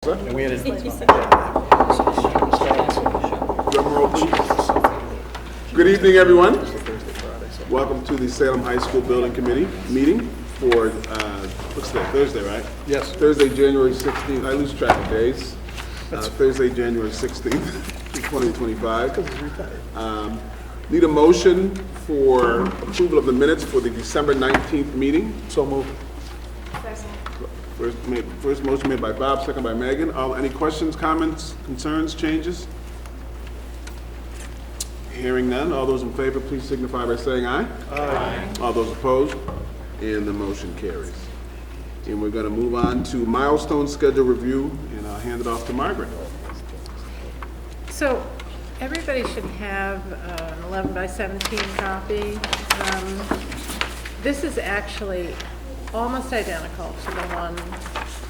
And we had a Drum roll, please. Good evening, everyone. Welcome to the Salem High School Building Committee meeting for, what's that, Thursday, right? Yes. Thursday, January 16th. I lose track of days. Thursday, January 16th, 2025. Need a motion for approval of the minutes for the December 19th meeting. So moved. First motion made by Bob, second by Megan. Any questions, comments, concerns, changes? Hearing none, all those in favor, please signify by saying aye. Aye. All those opposed? And the motion carries. And we're gonna move on to milestone schedule review, and I'll hand it off to Margaret. So everybody should have an 11 by 17 copy. This is actually almost identical to the one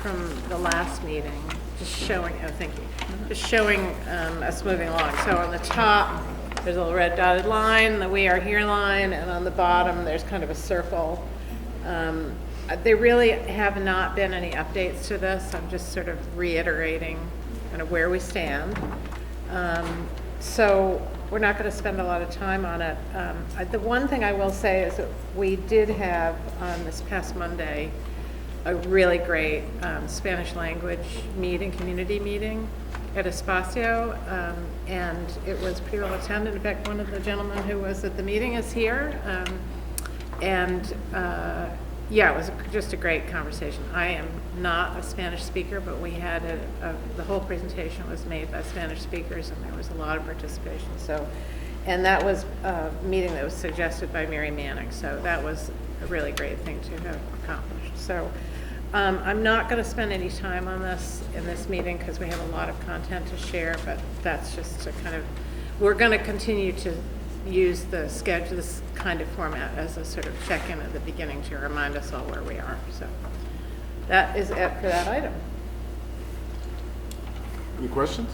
from the last meeting, just showing, oh, thank you, just showing us moving along. So on the top, there's a little red dotted line, the "We Are Here" line, and on the bottom, there's kind of a circle. There really have not been any updates to this. I'm just sort of reiterating kind of where we stand. So we're not going to spend a lot of time on it. The one thing I will say is that we did have on this past Monday a really great Spanish language meeting, community meeting at Espacio, and it was pretty well attended. In fact, one of the gentlemen who was at the meeting is here, yeah, it was just a great conversation. I am not a Spanish speaker, but we had the whole presentation was made by Spanish speakers, and there was a lot of participation. So, and that was a meeting that was suggested by Mary Manning. So that was a really great thing to have accomplished. So I'm not going to spend any time on this in this meeting because we have a lot of content to share, but that's just to kind of, we're going to continue to use the schedule, this kind of format as a sort of check-in at the beginning to remind us all where we are. So that is it for that item. Any questions?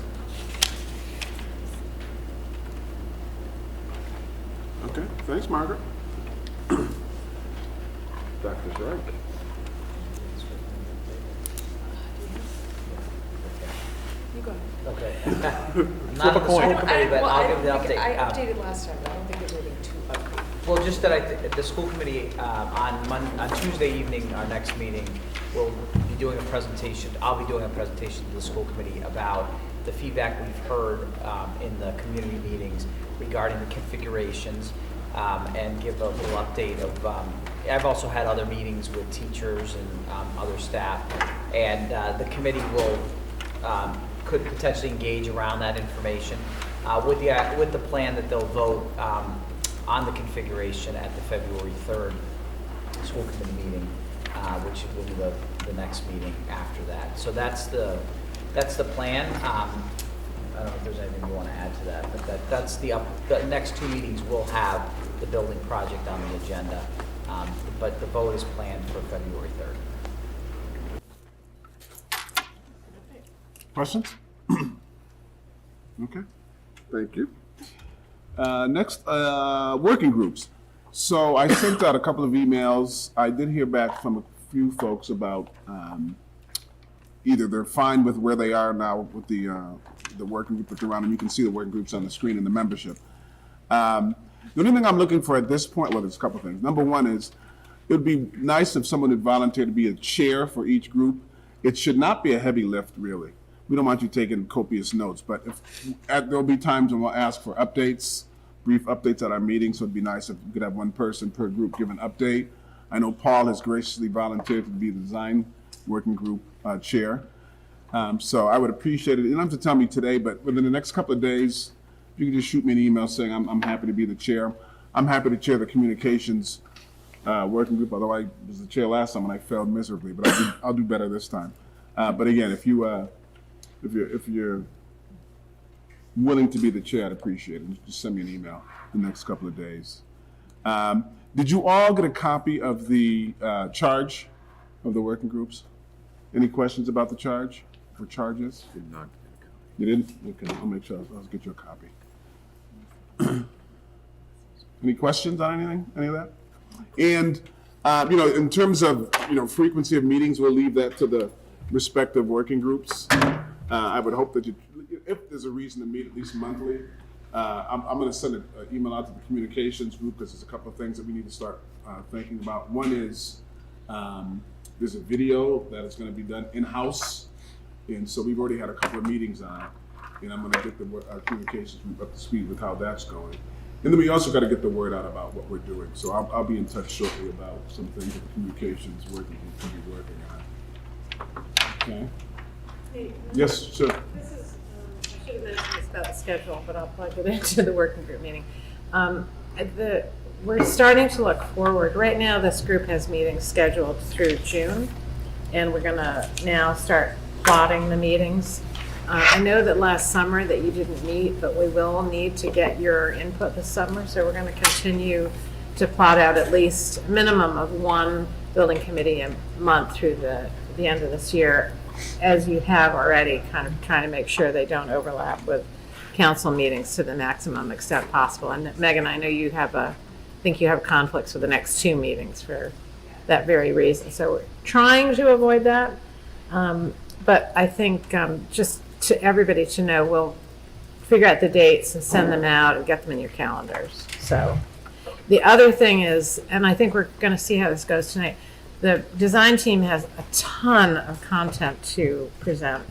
Okay, thanks, Margaret. Dr. Shrike. Okay. I'm not on the school committee, but I'll give the update. I updated last time, but I don't think there's anything to update. Well, just that the school committee, on Tuesday evening, our next meeting, will be doing a presentation. I'll be doing a presentation to the school committee about the feedback we've heard in the community meetings regarding the configurations, and give a little update of, I've also had other meetings with teachers and other staff, and the committee will, could potentially engage around that information with the plan that they'll vote on the configuration at the February 3rd school committee meeting, which will be the next meeting after that. So that's the plan. I don't know if there's anything you want to add to that, but that's the next two meetings will have the building project on the agenda, but the vote is planned for February 3rd. Questions? Okay, thank you. Next, working groups. So I sent out a couple of emails. I did hear back from a few folks about either they're fine with where they are now with the working group that they're on, and you can see the working groups on the screen in the membership. The only thing I'm looking for at this point, well, there's a couple of things. Number one is, it would be nice if someone would volunteer to be a chair for each group. It should not be a heavy lift, really. We don't want you taking copious notes, but there'll be times when we'll ask for updates, brief updates at our meetings, so it'd be nice if we could have one person per group give an update. I know Paul has graciously volunteered to be the design working group chair. So I would appreciate it. You don't have to tell me today, but within the next couple of days, if you could just shoot me an email saying I'm happy to be the chair. I'm happy to chair the communications working group, although I was the chair last time and I failed miserably, but I'll do better this time. But again, if you're willing to be the chair, I'd appreciate it. Just send me an email the next couple of days. Did you all get a copy of the charge of the working groups? Any questions about the charge or charges? Did not get a copy. You didn't? Okay, I'll make sure. I'll get you a copy. Any questions on anything? Any of that? And in terms of frequency of meetings, we'll leave that to the respective working groups. I would hope that if there's a reason to meet at least monthly, I'm going to send an email out to the communications group because there's a couple of things that we need to start thinking about. One is there's a video that is going to be done in-house, and so we've already had a couple of meetings on it, and I'm going to get our communications group up to speed with how that's going. And then we also got to get the word out about what we're doing. So I'll be in touch shortly about some things that the communications working group can be working on. Okay. Hey, Yes, sure. This is, I should have mentioned this about the schedule, but I'll plug it into the working group meeting. We're starting to look forward. Right now, this group has meetings scheduled through June, and we're gonna now start plotting the meetings. I know that last summer that you didn't meet, but we will need to get your input this summer, so we're gonna continue to plot out at least a minimum of one building committee a month through the end of this year, as you have already, kind of trying to make sure they don't overlap with council meetings to the maximum extent possible. And Megan, I know you have I think you have conflicts with the next two meetings for that very reason. So we're trying to avoid that. But I think just to everybody to know, we'll figure out the dates and send them out and get them in your calendars. So the other thing is, and I think we're going to see how this goes tonight, the design team has a ton of content to present.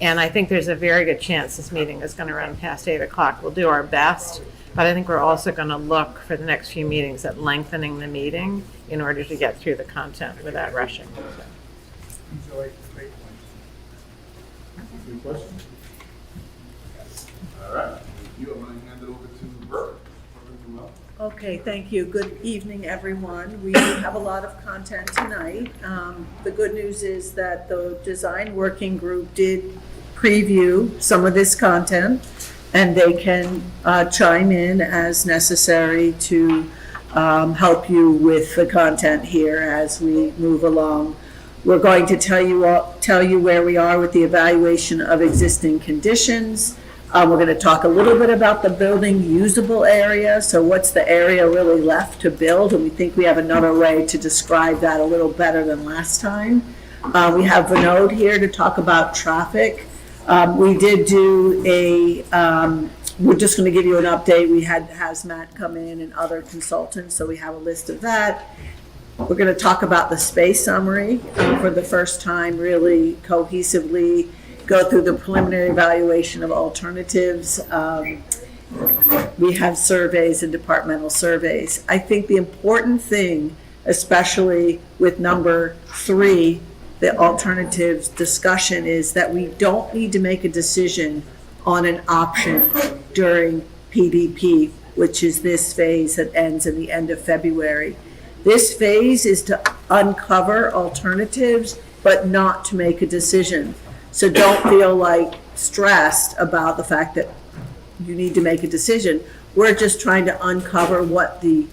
And I think there's a very good chance this meeting is going to run past 8 o'clock. We'll do our best, but I think we're also going to look for the next few meetings at lengthening the meeting in order to get through the content without rushing. So. Any questions? All right. You, I'm going to hand it over to Burke. Okay, thank you. Good evening, everyone. We have a lot of content tonight. The good news is that the design working group did preview some of this content, and they can chime in as necessary to help you with the content here as we move along. We're going to tell you where we are with the evaluation of existing conditions. We're going to talk a little bit about the building usable area. So what's the area really left to build? And we think we have another way to describe that a little better than last time. We have Vinod here to talk about traffic. We did do we're just going to give you an update. We had Hazmat come in and other consultants, so we have a list of that. We're going to talk about the space summary for the first time, really cohesively go through the preliminary evaluation of alternatives. We have surveys and departmental surveys. I think the important thing, especially with number 3, the alternatives discussion, is that we don't need to make a decision on an option during PDP, which is this phase that ends at the end of February. This phase is to uncover alternatives, but not to make a decision. So don't feel like stressed about the fact that you need to make a decision. We're just trying to uncover what the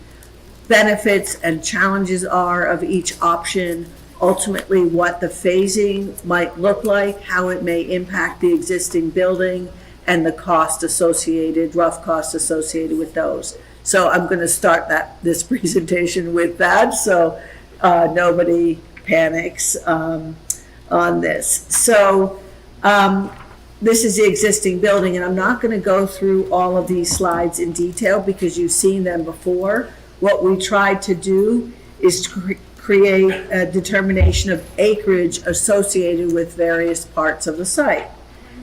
benefits and challenges are of each option, ultimately what the phasing might look like, how it may impact the existing building, and the cost associated, rough costs associated with those. So I'm going to start this presentation with that, so nobody panics on this. So this is the existing building, and I'm not going to go through all of these slides in detail because you've seen them before. What we tried to do is create a determination of acreage associated with various parts of the site.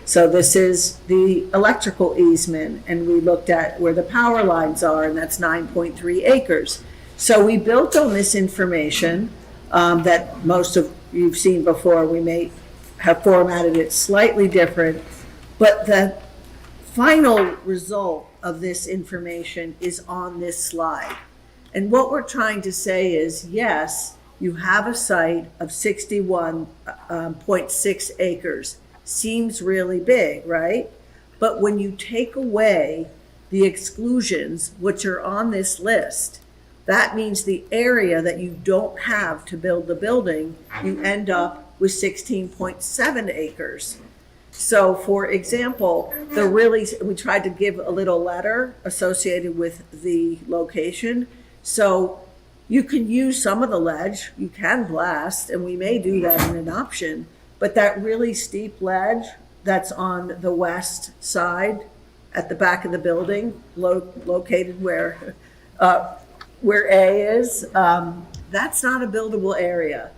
So this is the electrical easement, and we looked at where the power lines are, and that's 9.3 acres. So we built on this information that most of you've seen before. We may have formatted it slightly different, but the final result of this information is on this slide. And what we're trying to say is, yes, you have a site of 61.6 acres. Seems really big, right? But when you take away the exclusions, which are on this list, that means the area that you don't have to build the building, you end up with 16.7 acres. So for example, we tried to give a little letter associated with the location. So you can use some of the ledge, you can blast, and we may do that in an option, But that really steep ledge that's on the west side at the back of the building, located where A is, that's not a buildable area.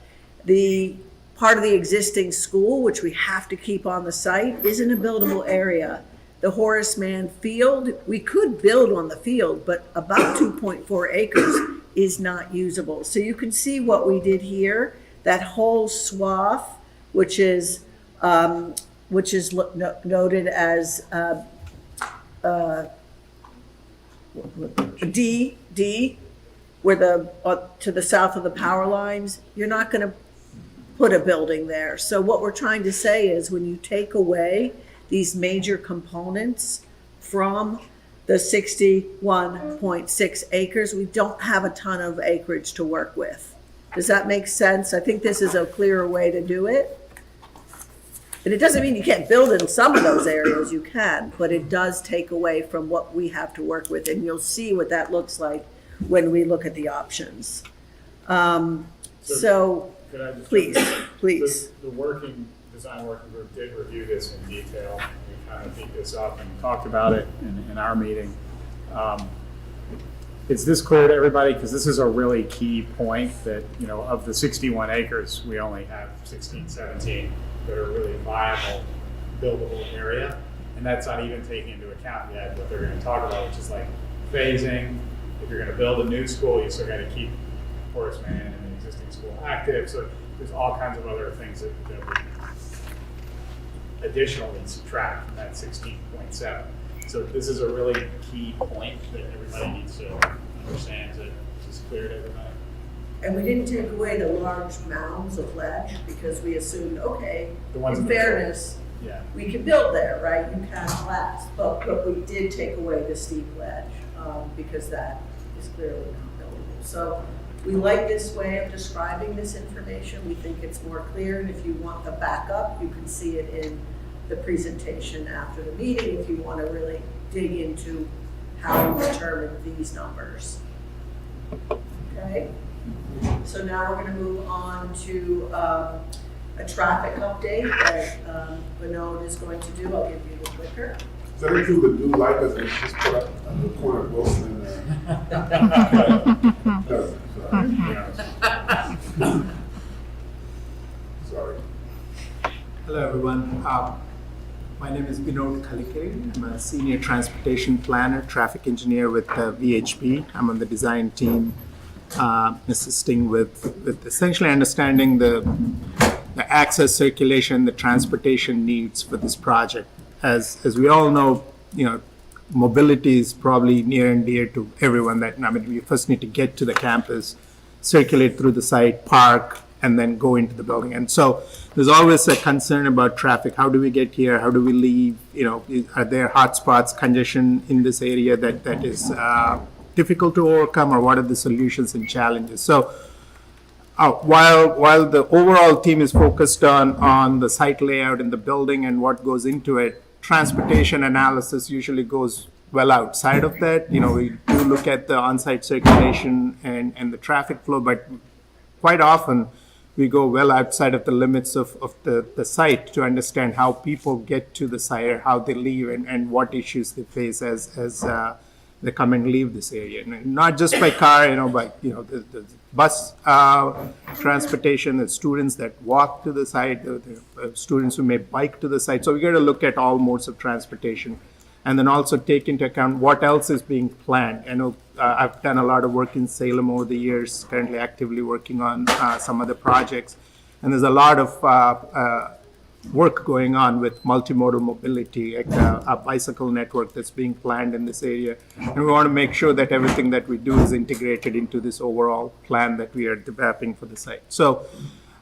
The part of the existing school, which we have to keep on the site, isn't a buildable area. The Horace Mann Field, we could build on the field, but about 2.4 acres is not usable. So you can see what we did here, that whole swath, which is noted as D, where to the south of the power lines, you're not going to put a building there. So what we're trying to say is when you take away these major components from the 61.6 acres, we don't have a ton of acreage to work with. Does that make sense? I think this is a clearer way to do it. And it doesn't mean you can't build in some of those areas, you can, but it does take away from what we have to work with. And you'll see what that looks like when we look at the options. So Could I just please. The design working group did review this in detail. We kind of beat this up and talked about it in our meeting. Is this clear to everybody? Because this is a really key point that, of the 61 acres, we only have 16, 17 that are really viable, buildable area. And that's not even taking into account yet what they're going to talk about, which is like phasing. If you're going to build a new school, you still got to keep Horace Mann and the existing school active. So there's all kinds of other things that would additionally subtract from that 16.7. So this is a really key point that everybody needs to understand to just clear to everybody. And we didn't take away the large mounds of ledge because we assumed, okay, The ones in in the fairness, Yeah. we can build there, right? You can last, but we did take away the steep ledge because that is clearly not buildable. So we like this way of describing this information. We think it's more clear, and if you want the backup, you can see it in the presentation after the meeting if you want to really dig into how we determine these numbers. Okay? So now we're going to move on to a traffic update that Vinod is going to do. I'll give you the clicker. Does that include the new light that we just put up on the corner of Wilson and Sorry. Hello, everyone. My name is Vinod Kalikiri. I'm a senior transportation planner, traffic engineer with VHP. I'm on the design team, assisting with essentially understanding the access, circulation, the transportation needs for this project. As we all know, mobility is probably near and dear to everyone. We first need to get to the campus, circulate through the site, park, and then go into the building. And so there's always a concern about traffic. How do we get here? How do we leave? Are there hotspots, congestion in this area that is difficult to overcome, or what are the solutions and challenges? So while the overall team is focused on the site layout and the building and what goes into it, transportation analysis usually goes well outside of that. We do look at the on-site circulation and the traffic flow, but quite often we go well outside of the limits of the site to understand how people get to the site, or how they leave, and what issues they face as they come and leave this area. And not just by car, but the bus transportation, the students that walk to the site, the students who may bike to the site. So we got to look at all modes of transportation, and then also take into account what else is being planned. I know I've done a lot of work in Salem over the years, currently actively working on some other projects. And there's a lot of work going on with multimodal mobility, like a bicycle network that's being planned in this area. And we want to make sure that everything that we do is integrated into this overall plan that we are developing for the site. So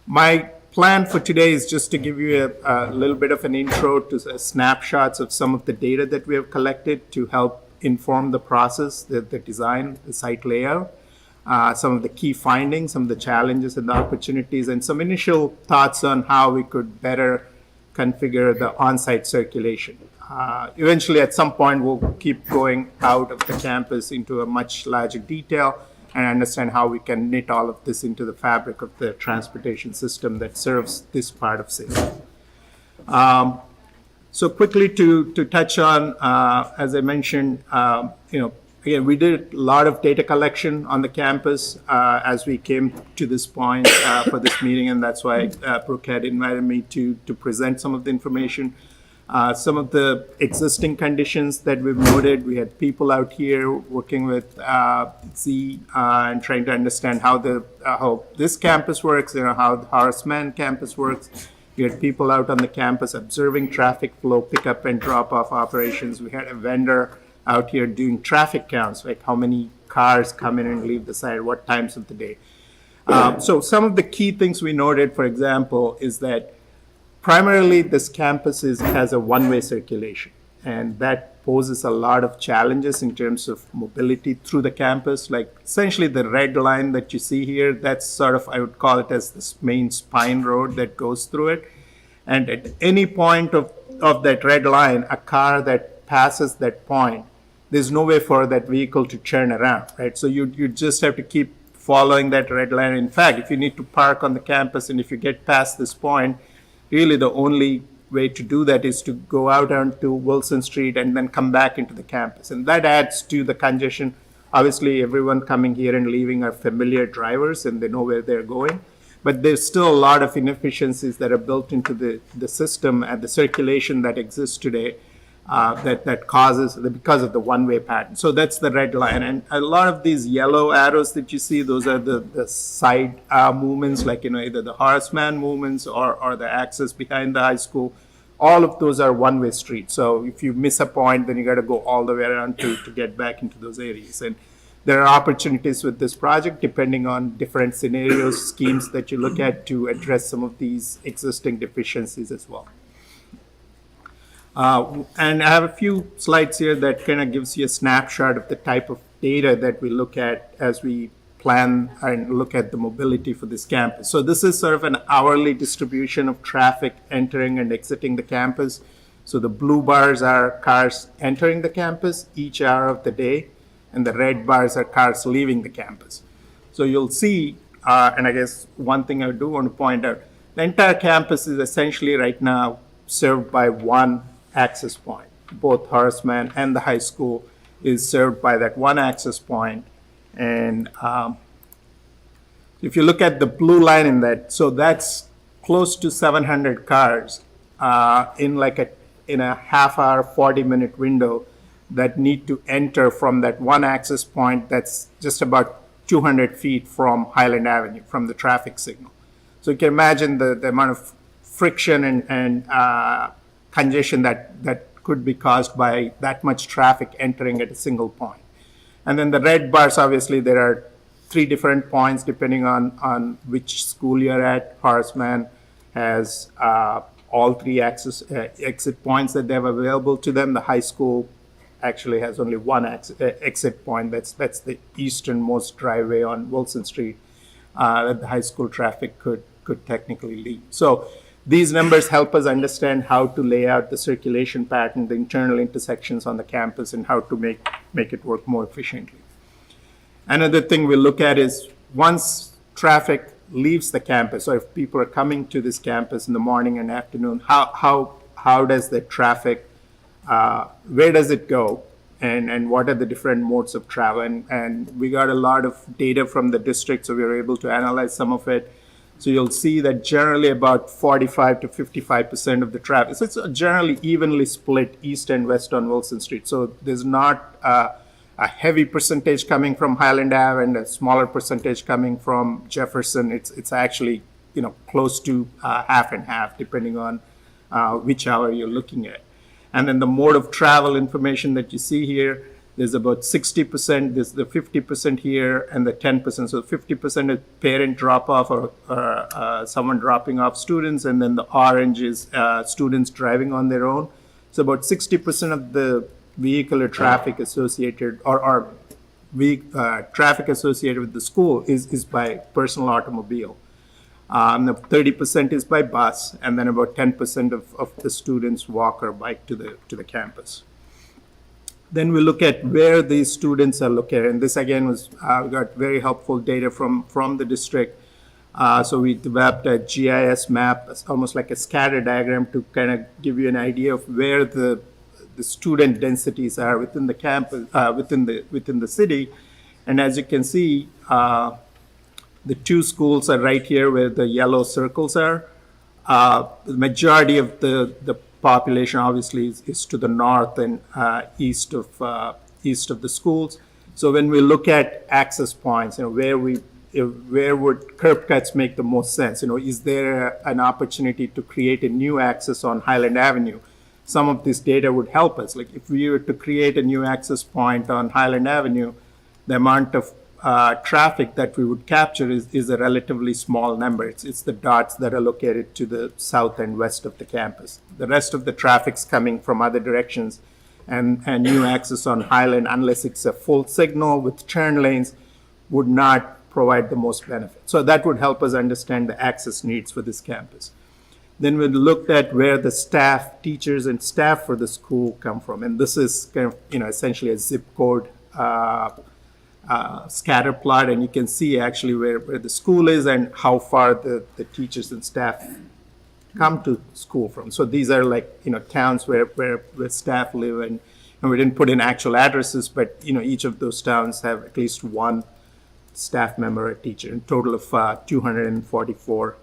my plan for today is just to give you a little bit of an intro to snapshots of some of the data that we have collected to help inform the process, the design, the site layout, some of the key findings, some of the challenges and the opportunities, and some initial thoughts on how we could better configure the on-site circulation. Eventually, at some point, we'll keep going out of the campus into a much larger detail and understand how we can knit all of this into the fabric of the transportation system that serves this part of Salem. So quickly to touch on, as I mentioned, again, we did a lot of data collection on the campus as we came to this point for this meeting, and that's why Brooke had invited me to present some of the information. Some of the existing conditions that we've noted, we had people out here working with Z and trying to understand how this campus works, how the Horace Mann campus works. We had people out on the campus observing traffic flow, pickup and drop-off operations. We had a vendor out here doing traffic counts, like how many cars come in and leave the site, what times of the day. So some of the key things we noted, for example, is that primarily this campus has a one-way circulation, and that poses a lot of challenges in terms of mobility through the campus. Like essentially the red line that you see here, that's sort of, I would call it as this main spine road that goes through it. And at any point of that red line, a car that passes that point, there's no way for that vehicle to turn around, right? So you just have to keep following that red line. In fact, if you need to park on the campus and if you get past this point, really the only way to do that is to go out onto Wilson Street and then come back into the campus. And that adds to the congestion. Obviously, everyone coming here and leaving are familiar drivers and they know where they're going. But there's still a lot of inefficiencies that are built into the system and the circulation that exists today that causes, because of the one-way pattern. So that's the red line. And a lot of these yellow arrows that you see, those are the side movements, like, either the Horace Mann movements or the access behind the high school. All of those are one-way streets. So if you miss a point, then you got to go all the way around to get back into those areas. And there are opportunities with this project, depending on different scenarios, schemes that you look at to address some of these existing deficiencies as well. And I have a few slides here that kind of gives you a snapshot of the type of data that we look at as we plan and look at the mobility for this campus. So this is sort of an hourly distribution of traffic entering and exiting the campus. So the blue bars are cars entering the campus each hour of the day, and the red bars are cars leaving the campus. So you'll see, and I guess one thing I do want to point out, the entire campus is essentially right now served by one access point. Both Horace Mann and the high school is served by that one access point. And if you look at the blue line in that, so that's close to 700 cars in a half hour, 40-minute window that need to enter from that one access point that's just about 200 feet from Highland Avenue, from the traffic signal. So you can imagine the amount of friction and congestion that could be caused by that much traffic entering at a single point. And then the red bars, obviously, there are 3 different points depending on which school you're at. Horace Mann has all 3 exit points that they have available to them. The high school actually has only one exit point. That's the easternmost driveway on Wilson Street that the high school traffic could technically leave. So these numbers help us understand how to lay out the circulation pattern, the internal intersections on the campus, and how to make it work more efficiently. Another thing we look at is once traffic leaves the campus, or if people are coming to this campus in the morning and afternoon, how does the traffic, where does it go, and what are the different modes of travel? And we got a lot of data from the district, so we were able to analyze some of it. So you'll see that generally about 45 to 55% of the traffic, so it's generally evenly split east and west on Wilson Street. So there's not a heavy percentage coming from Highland Ave and a smaller percentage coming from Jefferson. It's actually close to half and half, depending on which hour you're looking at. And then the mode of travel information that you see here, there's about 60%, there's the 50% here, and the 10%. So 50% is parent drop-off or someone dropping off students, and then the orange is students driving on their own. So about 60% of the vehicular traffic associated or traffic associated with the school is by personal automobile. 30% is by bus, and then about 10% of the students walk or bike to the campus. Then we look at where these students are located. And this again was, we got very helpful data from the district. So we developed a GIS map, almost like a scatter diagram, to kind of give you an idea of where the student densities are within the campus, within the city. And as you can see, the two schools are right here where the yellow circles are. The majority of the population obviously is to the north and east of the schools. So when we look at access points, where would curb cuts make the most sense? Is there an opportunity to create a new access on Highland Avenue? Some of this data would help us. Like if we were to create a new access point on Highland Avenue, the amount of traffic that we would capture is a relatively small number. It's the dots that are located to the south and west of the campus. The rest of the traffic's coming from other directions, and new access on Highland, unless it's a full signal with turn lanes, would not provide the most benefit. So that would help us understand the access needs for this campus. Then we looked at where the staff, teachers and staff for the school come from. And this is kind of, essentially a zip code scatter plot. And you can see actually where the school is and how far the teachers and staff come to school from. So these are like, towns where staff live, and we didn't put in actual addresses, but, each of those towns have at least one staff member or teacher, a total of 244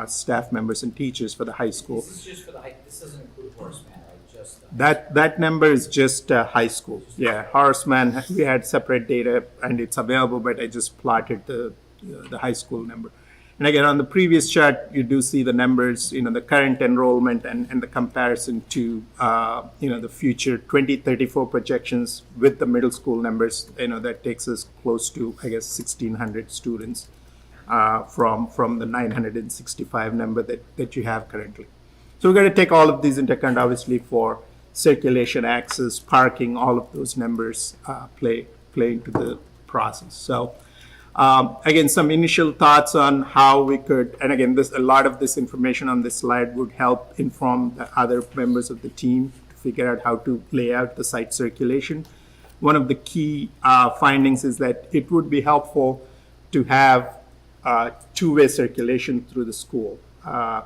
staff members and teachers for the high school. This is just for the high, this doesn't include Horace Mann, right? Just that number is just high school. Yeah, Horace Mann, we had separate data and it's available, but I just plotted the high school number. And again, on the previous chart, you do see the numbers, the current enrollment and the comparison to, the future 2034 projections with the middle school numbers. That takes us close to, I guess, 1,600 students from the 965 number that you have currently. So we're going to take all of these into account, obviously, for circulation, access, parking, all of those numbers play into the process. So. Again, some initial thoughts on how we could, and again, a lot of this information on this slide would help inform the other members of the team to figure out how to lay out the site circulation. One of the key findings is that it would be helpful to have two-way circulation through the school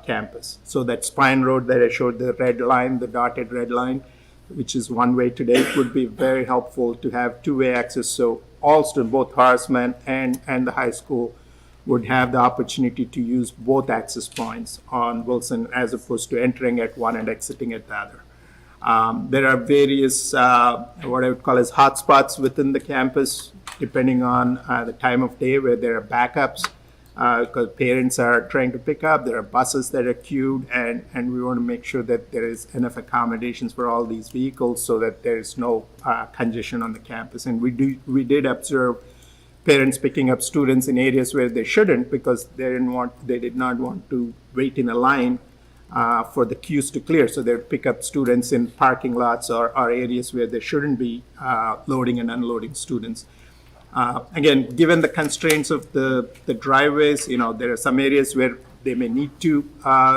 campus. So that Spine Road that I showed, the red line, the dotted red line, which is one way today, it would be very helpful to have two-way access. So all students, both Horace Mann and the high school, would have the opportunity to use both access points on Wilson as opposed to entering at one and exiting at the other. There are various, what I would call as hotspots within the campus, depending on the time of day where there are backups, because parents are trying to pick up, there are buses that are queued, and we want to make sure that there is enough accommodations for all these vehicles so that there is no congestion on the campus. And we did observe parents picking up students in areas where they shouldn't, because they did not want to wait in a line for the queues to clear. So they would pick up students in parking lots or areas where they shouldn't be loading and unloading students. Again, given the constraints of the driveways, there are some areas where they may need to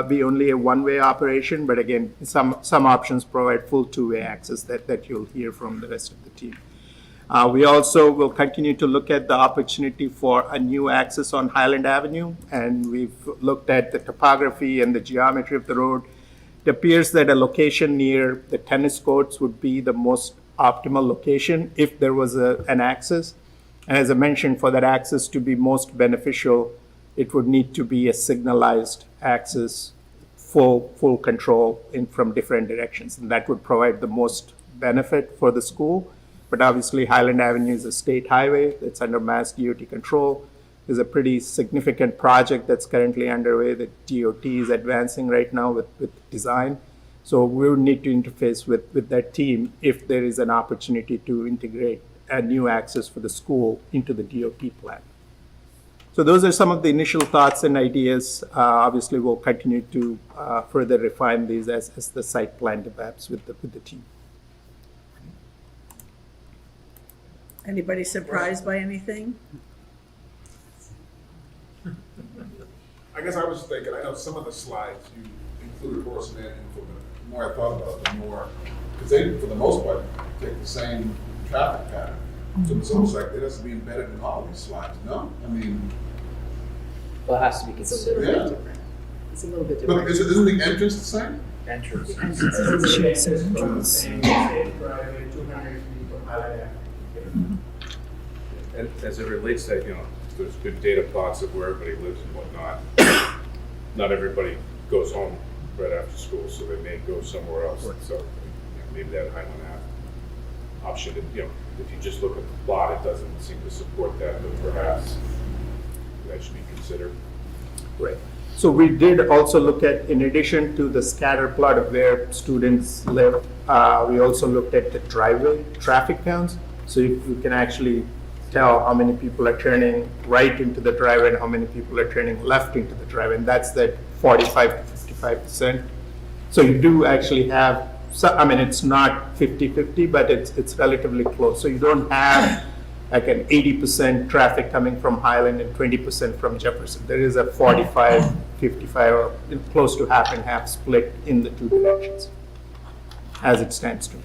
be only a one-way operation, but again, some options provide full two-way access that you'll hear from the rest of the team. We also will continue to look at the opportunity for a new access on Highland Avenue, and we've looked at the topography and the geometry of the road. It appears that a location near the tennis courts would be the most optimal location if there was an access. And as I mentioned, for that access to be most beneficial, it would need to be a signalized access, full control from different directions. And that would provide the most benefit for the school. But obviously, Highland Avenue is a state highway that's under Mass DOT control. There's a pretty significant project that's currently underway that DOT is advancing right now with design. So we would need to interface with that team if there is an opportunity to integrate a new access for the school into the DOT plan. So those are some of the initial thoughts and ideas. Obviously, we'll continue to further refine these as the site plan develops with the team. Anybody surprised by anything? I guess I was thinking, I know some of the slides you included Horace Mann, and the more I thought about it, the more, because they, for the most part, take the same traffic pattern. So it's almost like it has to be embedded in all these slides, no? I mean, Well, it has to be It's a considered. little Yeah. bit different. It's a little bit but different. isn't the entrance the same? Entrance. And as it relates to, there's good data plots of where everybody lives and whatnot. Not everybody goes home right after school, so they may go somewhere else. So maybe that Highland Ave option, if you just look at the plot, it doesn't seem to support that, but perhaps that should be considered. Right. So we did also look at, in addition to the scatter plot of where students live, we also looked at the driveway traffic counts. So you can actually tell how many people are turning right into the driveway and how many people are turning left into the driveway. And that's that 45 to 55%. So you do actually have, it's not 50-50, but it's relatively close. So you don't have like an 80% traffic coming from Highland and 20% from Jefferson. There is a 45, 55, or close to half and half split in the two directions, as it stands today.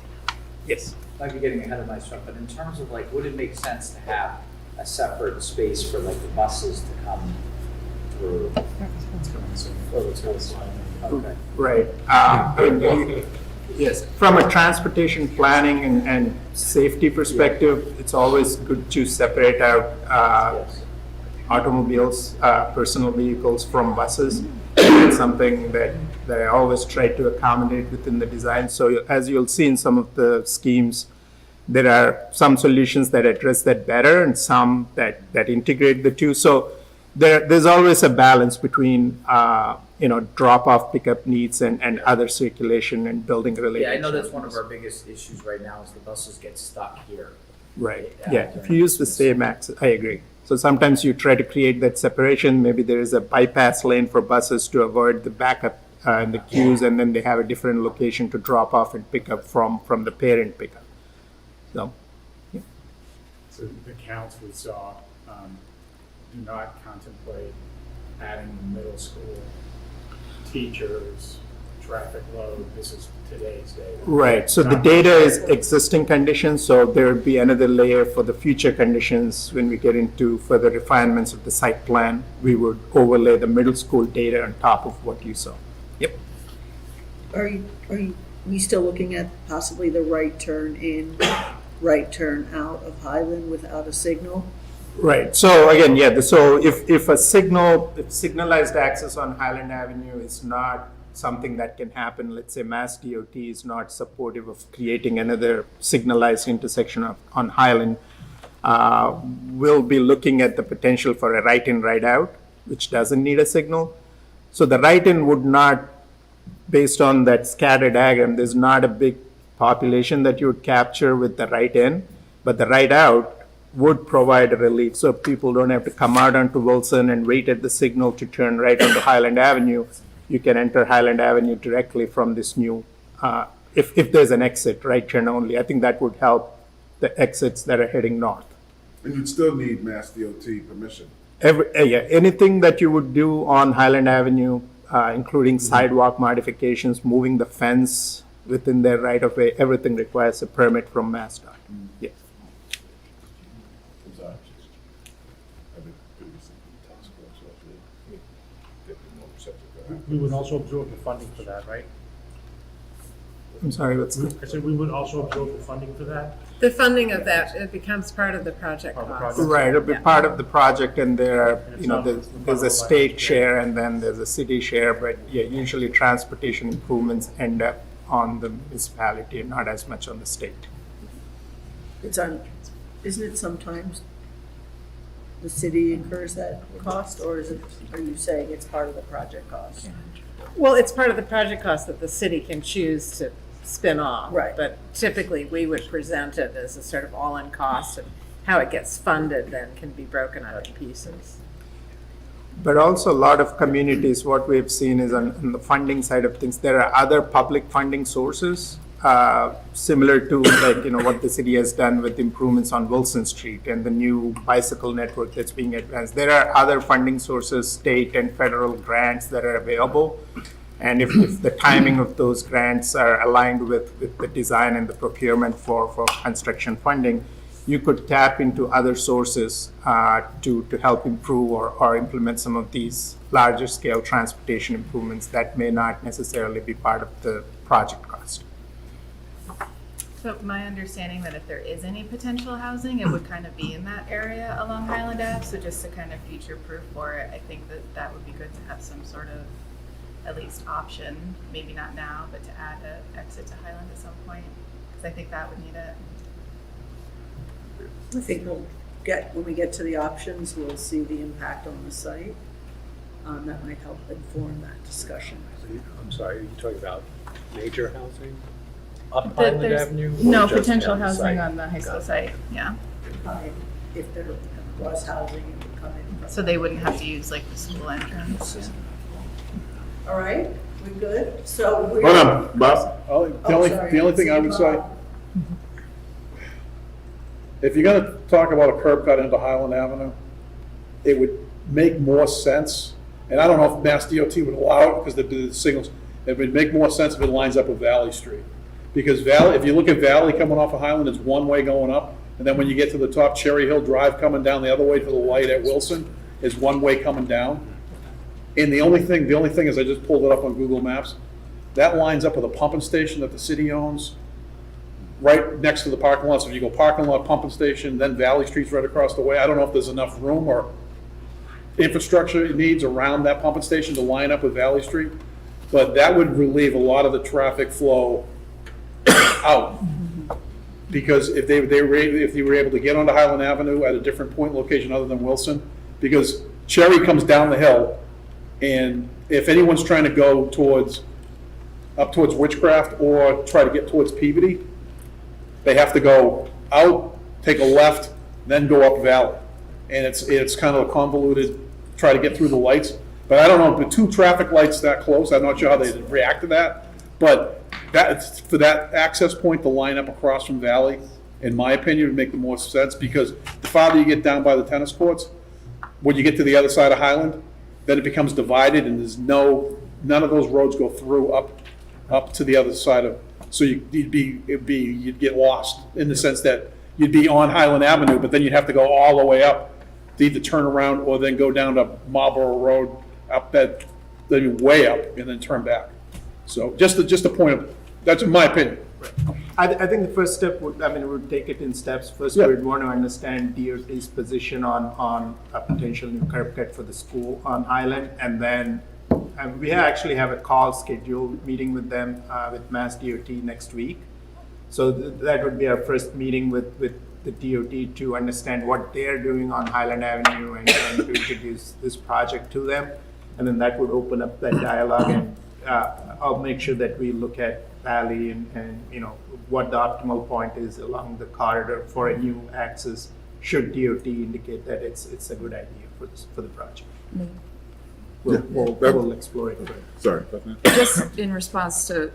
Yes. Might be getting ahead of myself, but in terms of like, would it make sense to have a separate space for like the buses to come through? Oh, it's going to okay. Right. Yes, from a transportation planning and safety perspective, it's always good to separate out automobiles, personal vehicles from buses. It's something that I always try to accommodate within the design. So as you'll see in some of the schemes, there are some solutions that address that better and some that integrate the two. So there's always a balance between drop-off pickup needs and other circulation and building related. Yeah, I know that's one of challenges. our biggest issues right now is the buses get stuck here. Right, yeah, if you use the same axis, I agree. So sometimes you try to create that separation, maybe there is a bypass lane for buses to avoid the backup in the queues, and then they have a different location to drop off and pick up from the parent pickup. So, So the counts we saw do not contemplate adding middle school teachers, traffic load. This is today's data. right, so the data is existing conditions, so there would be another layer for the future conditions. When we get into further refinements of the site plan, we would overlay the middle school data on top of what you saw. Yep. Are we still looking at possibly the right turn in, right turn out of Highland without a signal? Right, so again, yeah, so if signalized access on Highland Avenue is not something that can happen, let's say Mass DOT is not supportive of creating another signalized intersection on Highland, we'll be looking at the potential for a right-in, right-out, which doesn't need a signal. So the right-in would not, based on that scatter diagram, there's not a big population that you would capture with the right-in, but the right-out would provide a relief, so people don't have to come out onto Wilson and wait at the signal to turn right onto Highland Avenue. You can enter Highland Avenue directly from this new, if there's an exit, right turn only. I think that would help the exits that are heading north. And you'd still need Mass DOT permission. Anything that you would do on Highland Avenue, including sidewalk modifications, moving the fence within their right of way, everything requires a permit from MassDOT. Yes. I'm sorry. I've been previously task force, so I get more receptive to that. We would also absorb the funding for that, right? I'm sorry, what's that? I said we would also absorb the funding for that? The funding of that, it becomes part of the project Part of the cost. project. Right, it'll be Yeah. part of the project, and there are, It's not- there's a state share and then there's a city share, but yeah, usually transportation improvements end up on the municipality and not as much on the state. Isn't it sometimes the city incurs that cost, or are you saying it's part of the project cost? Well, it's part of the project cost that the city can choose to spin off. Right. But typically, we would present it as a sort of all-in cost, and how it gets funded then can be broken up in pieces. But also a lot of communities, what we've seen is on the funding side of things, there are other public funding sources, similar to what the city has done with improvements on Wilson Street and the new bicycle network that's being advanced. There are other funding sources, state and federal grants that are available. And if the timing of those grants are aligned with the design and the procurement for construction funding, you could tap into other sources to help improve or implement some of these larger scale transportation improvements that may not necessarily be part of the project cost. So my understanding that if there is any potential housing, it would kind of be in that area along Highland Ave. So just to kind of future-proof for it, I think that would be good to have some sort of at least option, maybe not now, but to add an exit to Highland at some point, because I think that would need it. I think when we get to the options, we'll see the impact on the site. That might help inform that discussion. I'm sorry, are you talking about major housing? Up That Highland there's Avenue? or no just potential down the housing site? on the high school site, yeah. If there was housing, it would come in. from- So they wouldn't have to use like the school entrance. All right, we good? So we're. Hold on, Bob. Oh, sorry. The only thing I would say, Bob. if you're gonna talk about a curb cut into Highland Avenue, it would make more sense, and I don't know if Mass DOT would allow it because the signals, it would make more sense if it lines up with Valley Street. Because Valley, if you look at Valley coming off of Highland, it's one way going up, and then when you get to the top, Cherry Hill Drive coming down the other way to the light at Wilson is one way coming down. And the only thing is, I just pulled it up on Google Maps, that lines up with a pumping station that the city owns, right next to the parking lot. So if you go parking lot, pumping station, then Valley Street's right across the way. I don't know if there's enough room or infrastructure it needs around that pumping station to line up with Valley Street, but that would relieve a lot of the traffic flow out. Because if you were able to get onto Highland Avenue at a different point location other than Wilson, because Cherry comes down the hill, and if anyone's trying to go up towards Witchcraft or try to get towards Peabody, they have to go out, take a left, then go up Valley. And it's kind of a convoluted, try to get through the lights. But I don't know, the two traffic lights that close, I'm not sure how they react to that. But for that access point to line up across from Valley, in my opinion, would make the most sense, because the farther you get down by the tennis courts, when you get to the other side of Highland, then it becomes divided, and there's none of those roads go through up to the other side of, so you'd get lost in the sense that you'd be on Highland Avenue, but then you'd have to go all the way up to either turn around or then go down to Marlborough Road, up that, then way up, and then turn back. So just a point of, that's in my opinion. I think the first step would take it in steps. First, Yeah. we'd want to understand DOT's position on a potential new curb cut for the school on Highland, and then we actually have a call scheduled, meeting with them, with Mass DOT next week. So that would be our first meeting with the DOT to understand what they're doing on Highland Avenue and to introduce this project to them. And then that would open up that dialogue, and I'll make sure that we look at Valley and what the optimal point is along the corridor for a new access, should DOT indicate that it's a good idea for the project. We'll explore it further. Sorry, Bethany. Just in response to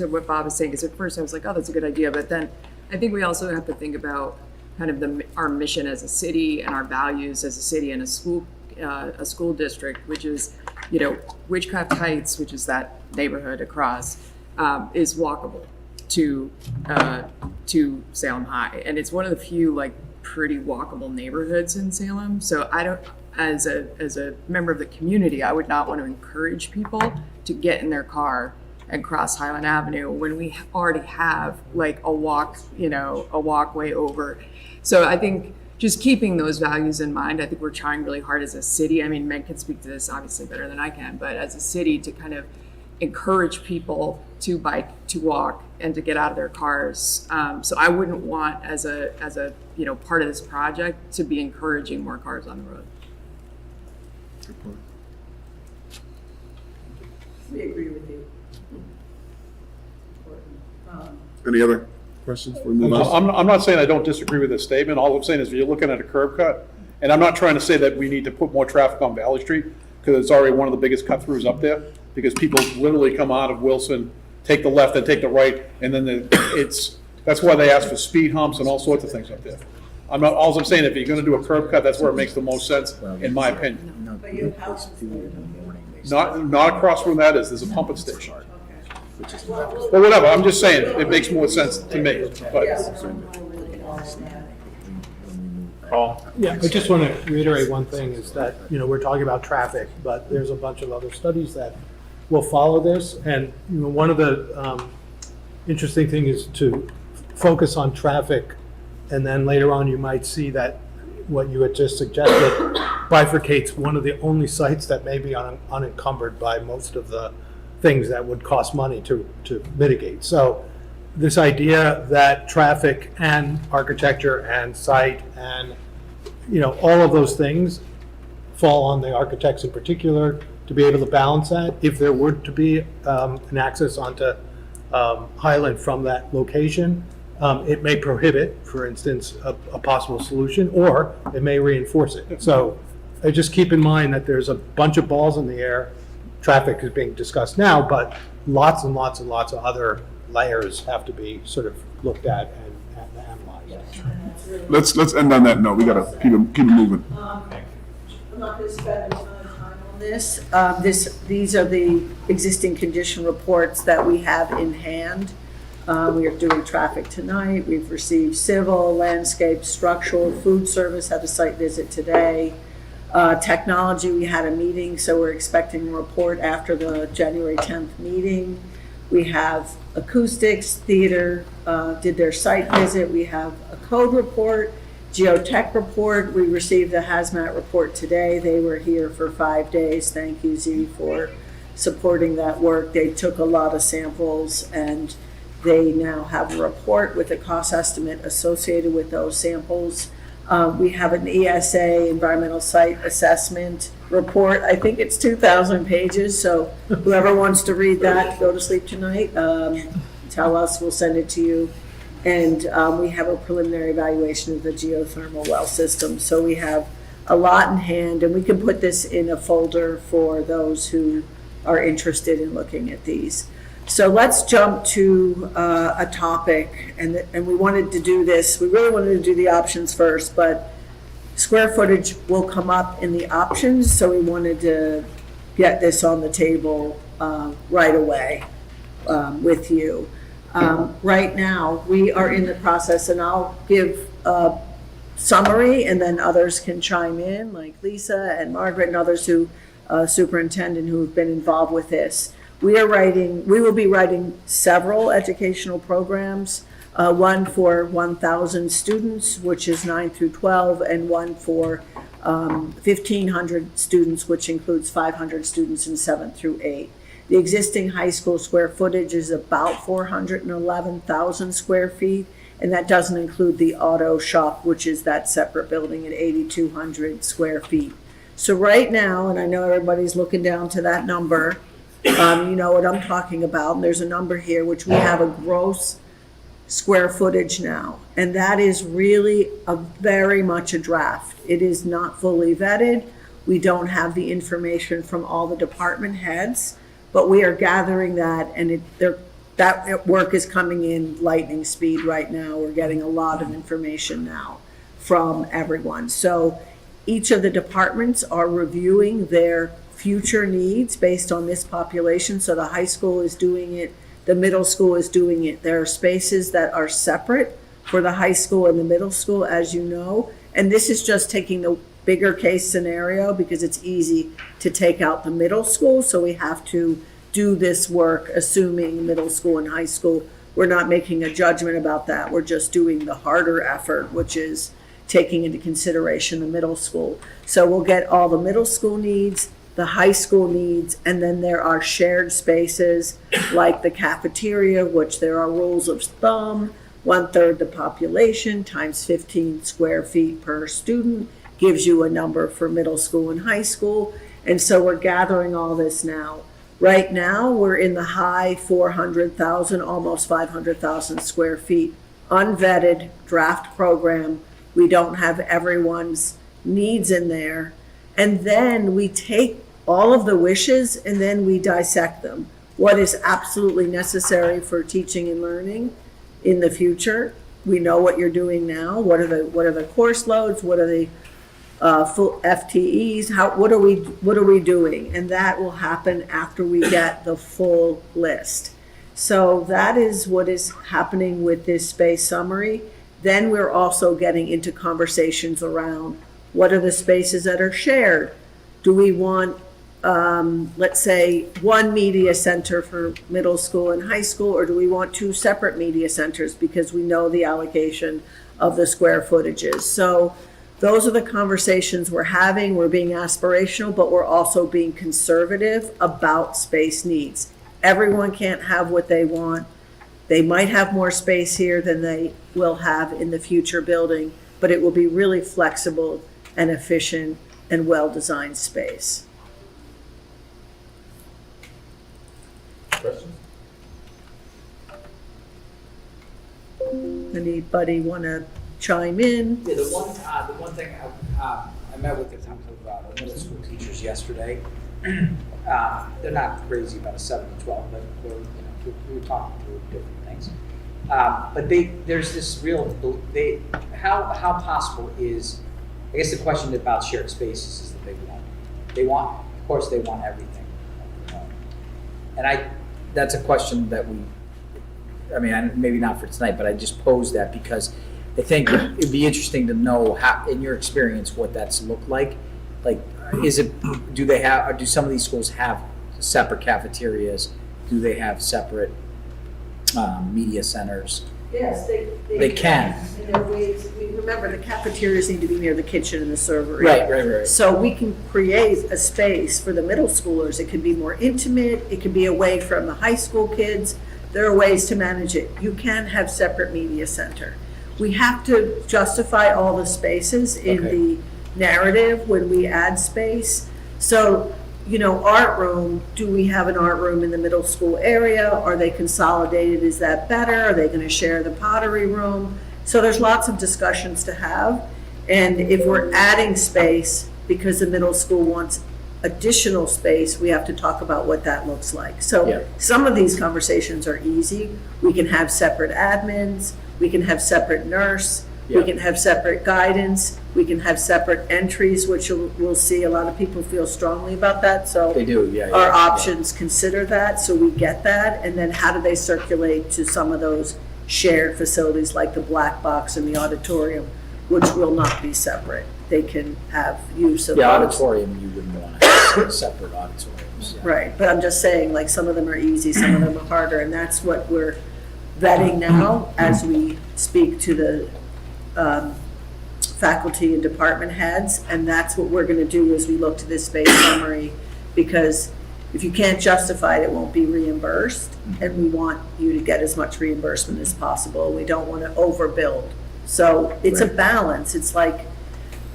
what Bob is saying, because at first I was like, oh, that's a good idea, but then I think we also have to think about kind of our mission as a city and our values as a city and a school district, which is, Witchcraft Heights, which is that neighborhood across, is walkable to Salem High, and it's one of the few pretty walkable neighborhoods in Salem. So I don't, as a member of the community, I would not want to encourage people to get in their car and cross Highland Avenue when we already have a walkway over. So I think just keeping those values in mind, I think we're trying really hard as a city. I mean, Meg can speak to this obviously better than I can, but as a city to kind of encourage people to bike, to walk, and to get out of their cars. So I wouldn't want as a part of this project to be encouraging more cars on the road. Good point. We agree with you. Any other questions before we move on? I'm not saying I don't disagree with this statement. All I'm saying is, if you're looking at a curb cut, and I'm not trying to say that we need to put more traffic on Valley Street, because it's already one of the biggest cut-throughs up there, because people literally come out of Wilson, take the left and take the right, and then that's why they ask for speed humps and all sorts of things up there. All I'm saying, if you're gonna do a curb cut, that's where it makes the most sense, in my opinion. But your house is Not across from that there's a pumping station. Well, whatever, I'm just saying, it makes more sense to me, but. Paul? Yeah, I just want to reiterate one thing, is that, we're talking about traffic, but there's a bunch of other studies that will follow this. And, one of the interesting things is to focus on traffic, and then later on you might see that what you had just suggested bifurcates one of the only sites that may be unencumbered by most of the things that would cost money to mitigate. So this idea that traffic and architecture and site and, all of those things fall on the architects in particular to be able to balance that. If there were to be an access onto Highland from that location, it may prohibit, for instance, a possible solution, or it may reinforce it. So just keep in mind that there's a bunch of balls in the air. Traffic is being discussed now, but lots and lots and lots of other layers have to be sort of looked at and analyzed. Let's end on that note. We gotta keep it moving. I'm not going to spend a ton of time on this. These are the existing condition reports that we have in hand. We are doing traffic tonight. We've received civil, landscape, structural, food service, had a site visit today. Technology, we had a meeting, so we're expecting a report after the January 10th meeting. We have acoustics, theater, did their site visit. We have a code report, geotech report. We received a hazmat report today. They were here for 5 days. Thank you, Z, for supporting that work. They took a lot of samples, and they now have a report with a cost estimate associated with those samples. We have an ESA, Environmental Site Assessment report. I think it's 2,000 pages, so whoever wants to read that, go to sleep tonight. Tell us, we'll send it to you. And we have a preliminary evaluation of the geothermal well system. So we have a lot in hand, and we can put this in a folder for those who are interested in looking at these. So let's jump to a topic, and we wanted to do this, we really wanted to do the options first, but square footage will come up in the options, so we wanted to get this on the table right away with you. Right now, we are in the process, and I'll give a summary, and then others can chime in, like Lisa and Margaret and others who, superintendent, who have been involved with this. We will be writing several educational programs, one for 1,000 students, which is 9 through 12, and one for 1,500 students, which includes 500 students in 7 through 8. The existing high school square footage is about 411,000 square feet, and that doesn't include the auto shop, which is that separate building at 8,200 square feet. So right now, and I know everybody's looking down to that number, you know what I'm talking about. And there's a number here, which we have a gross square footage now. And that is really very much a draft. It is not fully vetted. We don't have the information from all the department heads, but we are gathering that, and that work is coming in lightning speed right now. We're getting a lot of information now from everyone. So each of the departments are reviewing their future needs based on this population. So the high school is doing it, the middle school is doing it. There are spaces that are separate for the high school and the middle school, as you know. And this is just taking the bigger case scenario because it's easy to take out the middle school. So we have to do this work assuming middle school and high school. We're not making a judgment about that. We're just doing the harder effort, which is taking into consideration the middle school. So we'll get all the middle school needs, the high school needs, and then there are shared spaces like the cafeteria, which there are rules of thumb, 1/3 the population times 15 square feet per student gives you a number for middle school and high school. And so we're gathering all this now. Right now, we're in the high 400,000, almost 500,000 square feet, unvetted draft program. We don't have everyone's needs in there. And then we take all of the wishes and then we dissect them. What is absolutely necessary for teaching and learning in the future? We know what you're doing now. What are the course loads? What are the full FTEs, what are we doing? And that will happen after we get the full list. So that is what is happening with this space summary. Then we're also getting into conversations around what are the spaces that are shared? Do we want, let's say, one media center for middle school and high school, or do we want two separate media centers because we know the allocation of the square footages? So those are the conversations we're having. We're being aspirational, but we're also being conservative about space needs. Everyone can't have what they want. They might have more space here than they will have in the future building, but it will be really flexible and efficient and well-designed space. Questions? Anybody want to chime in? Yeah, the one thing, I met with a group of middle school teachers yesterday. They're not crazy about a 7 to 12, but we were talking through different things. But there's this how possible is, I guess the question about shared spaces is the big one. Of course they want everything. And that's a question that maybe not for tonight, but I just posed that because I think it'd be interesting to know how, in your experience, what that's looked like. Like, do some of these schools have separate cafeterias? Do they have separate media centers? Yes, They can. In their ways, remember, the cafeterias need to be near the kitchen and the servery. Right. So we can create a space for the middle schoolers. It could be more intimate. It could be away from the high school kids. There are ways to manage it. You can have separate media center. We have to justify all the spaces in the narrative when we add space. So, art room, do we have an art room in the middle school area? Are they consolidated? Is that better? Are they going to share the pottery room? So there's lots of discussions to have. And if we're adding space because the middle school wants additional space, we have to talk about what that looks like. So some of these conversations are easy. We can have separate admins. We can have separate nurse. We can have separate guidance. We can have separate entries, which we'll see. A lot of people feel strongly about that. So They do, our options consider that, so we get that. And then how do they circulate to some of those shared facilities like the black box and the auditorium, which will not be separate. They can have use of those. Auditorium, you wouldn't want to have separate auditoriums. Yeah. Right, but I'm just saying, like, some of them are easy, some of them are harder, and that's what we're vetting now as we speak to the faculty and department heads, and that's what we're going to do as we look to this space summary, because if you can't justify it, it won't be reimbursed, and we want you to get as much reimbursement as possible. We don't want to overbuild. So it's a balance. It's like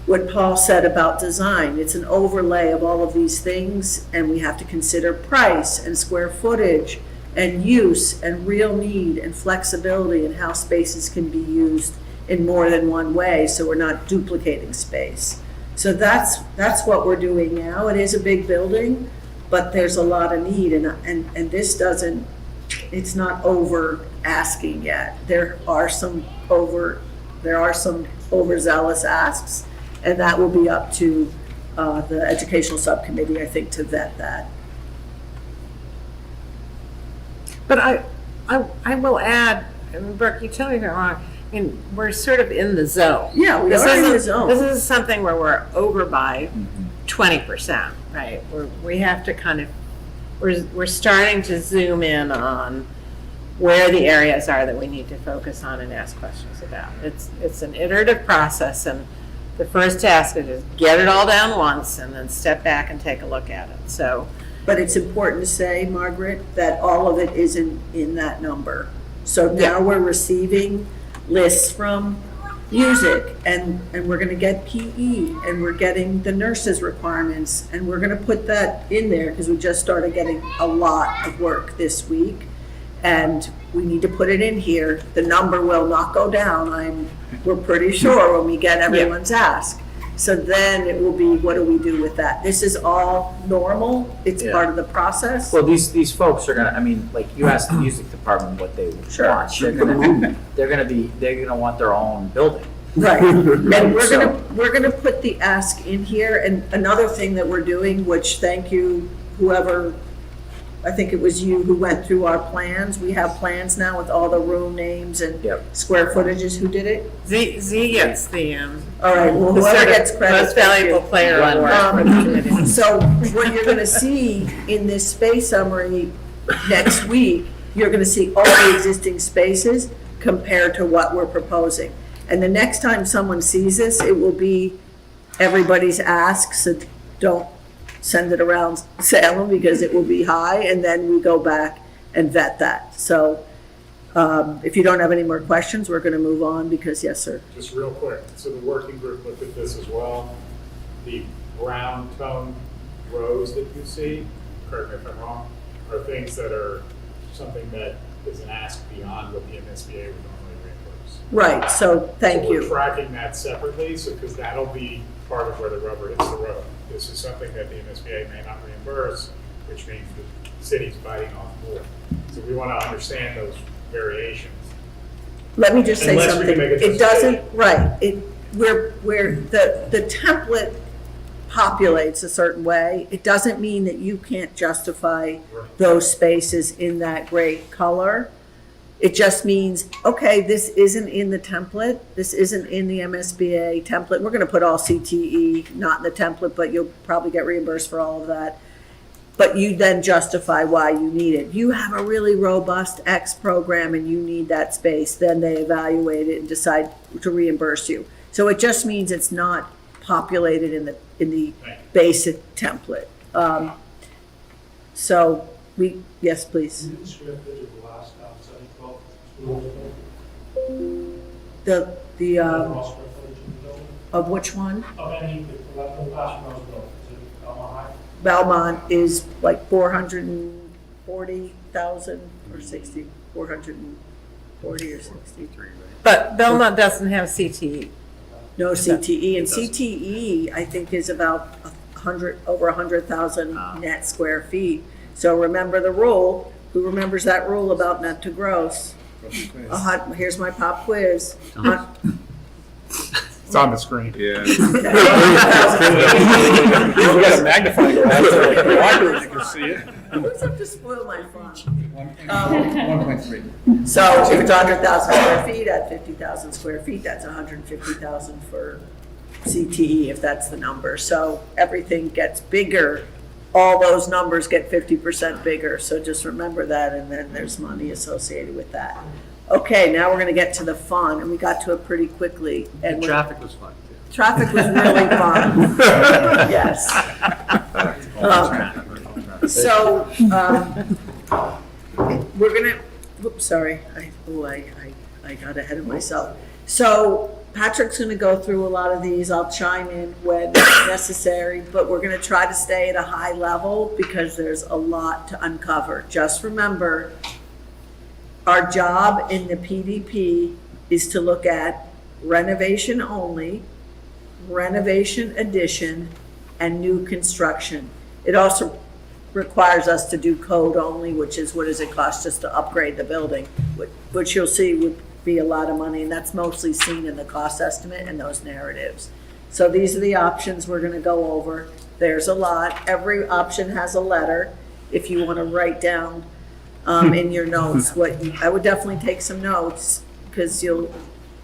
what Paul said about design. It's an overlay of all of these things, and we have to consider price and square footage and use and real need and flexibility and how spaces can be used in more than one way, so we're not duplicating space. So that's what we're doing now. It is a big building, but there's a lot of need, and this doesn't, it's not over asking yet. There are some overzealous asks, and that will be up to the educational subcommittee, I think, to vet that. But I will add, and Brooke, you tell me if I'm wrong, I mean, we're sort of in the zone. Yeah, we are in the zone. This is something where we're over by 20%, right? We have to kind of, we're starting to zoom in on where the areas are that we need to focus on and ask questions about. It's an iterative process, and the first task is just get it all down once and then step back and take a look at it. So, but it's important to say, Margaret, that all of it isn't in that number. So now we're receiving lists from music, and we're going to get PE, and we're getting the nurses' requirements, and we're going to put that in there because we just started getting a lot of work this week, and we need to put it in here. The number will not go down, we're pretty sure, when we get everyone's ask. So then it will be, what do we do with that? This is all normal. It's part of the process. Well, these folks are gonna, like, you asked the music department what they want. They're gonna want their own building. Right, and we're gonna put the ask in here, and another thing that we're doing, which, thank you, whoever, I think it was you who went through our plans, we have plans now with all the room names and square footages, who did it? Z gets the, All right, well, the whoever sort of gets credit. most thank you. valuable player award for the committee. So what you're gonna see in this space summary next week, you're gonna see all the existing spaces compared to what we're proposing. And the next time someone sees this, it will be everybody's ask, so don't send it around Salem because it will be high, and then we go back and vet that. So if you don't have any more questions, we're gonna move on because, yes, sir. Just real quick, so the working group looked at this as well. The brown tone rows that you see, correct me if I'm wrong, are things that are something that is an ask beyond what the MSBA would normally reimburse. Right, so thank So we're you. tracking that separately, so, because that'll be part of where the rubber hits the road. This is something that the MSBA may not reimburse, which means the city's biting off more. So we want to understand those variations. Let me just say Unless we something. can make it It doesn't, specific. right, where the template populates a certain way, it doesn't mean that you can't justify those spaces in that gray color. It just means, okay, this isn't in the template, this isn't in the MSBA template. We're gonna put all CTE, not in the template, but you'll probably get reimbursed for all of that. But you then justify why you need it. You have a really robust X program and you need that space, then they evaluate it and decide to reimburse you. So it just means it's not populated in the basic template. So yes, please. The of which one? Belmont is like 440,000 or 60, 440 or 63. But Belmont doesn't have CTE. No CTE, and CTE, I think, is about 100, over 100,000 net square feet. So remember the rule. Who remembers that rule about net to gross? Here's my pop quiz. It's on the screen. Yeah. We got a magnifying glass, so you can see it. Who's up to spoil my fun? 1.3. So if it's 100,000 square feet at 50,000 square feet, that's 150,000 for CTE, if that's the number. So everything gets bigger. All those numbers get 50% bigger. So just remember that, and then there's money associated with that. Okay, now we're gonna get to the fun, and we got to it pretty quickly. And Traffic was fun, too. traffic was really fun. Yes. So, we're gonna, whoops, sorry, I got ahead of myself. So Patrick's gonna go through a lot of these, I'll chime in when necessary, but we're gonna try to stay at a high level because there's a lot to uncover. Just remember, our job in the PDP is to look at renovation only, renovation addition, and new construction. It also requires us to do code only, which is what does it cost us to upgrade the building, which you'll see would be a lot of money, and that's mostly seen in the cost estimate and those narratives. So these are the options we're gonna go over. There's a lot. Every option has a letter. If you wanna write down in your notes I would definitely take some notes, because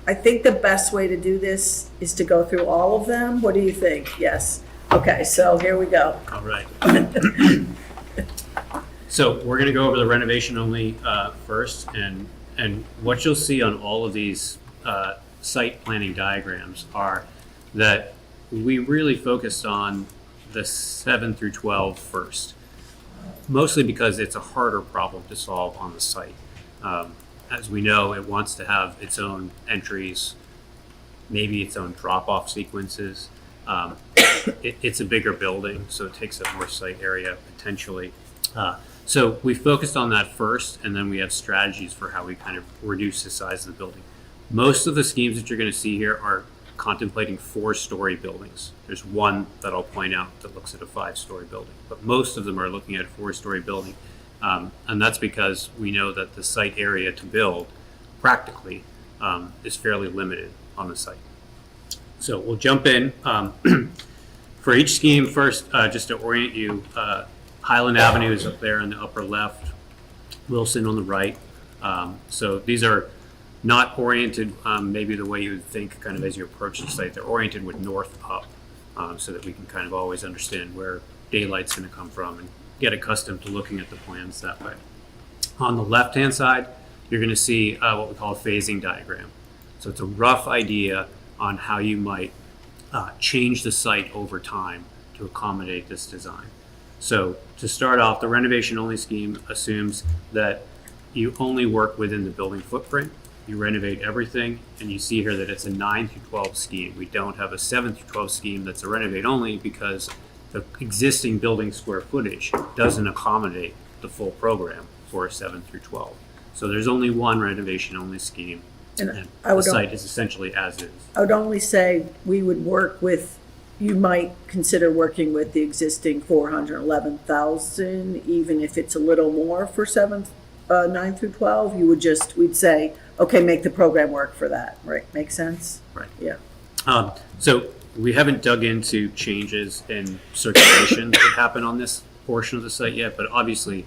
I think the best way to do this is to go through all of them. What do you think? Yes. Okay, so here we go. All right. So we're going to go over the renovation only first, and what you'll see on all of these site planning diagrams are that we really focused on the 7 through 12 first, mostly because it's a harder problem to solve on the site. As we know, it wants to have its own entries, maybe its own drop-off sequences. It's a bigger building, so it takes up more site area potentially. So we focused on that first, and then we have strategies for how we kind of reduce the size of the building. Most of the schemes that you're going to see here are contemplating 4-story buildings. There's one that I'll point out that looks at a 5-story building, but most of them are looking at a 4-story building. And that's because we know that the site area to build practically is fairly limited on the site. So we'll jump in. For each scheme, first, just to orient you, Highland Avenue is up there in the upper left, Wilson on the right. So these are not oriented maybe the way you would think kind of as you approach the site. They're oriented with north up, so that we can kind of always understand where daylight's going to come from and get accustomed to looking at the plans that way. On the left-hand side, you're going to see what we call a phasing diagram. So it's a rough idea on how you might change the site over time to accommodate this design. So to start off, the renovation only scheme assumes that you only work within the building footprint. You renovate everything, and you see here that it's a 9 through 12 scheme. We don't have a 7 through 12 scheme that's a renovate only because the existing building square footage doesn't accommodate the full program for a 7 through 12. So there's only one renovation only scheme, and the site is essentially as is. I would only say we would work with, you might consider working with the existing 411,000, even if it's a little more for 9 through 12. We'd say, okay, make the program work for that, right? Make sense? Right. Yeah. So we haven't dug into changes in circulation that happen on this portion of the site yet, but obviously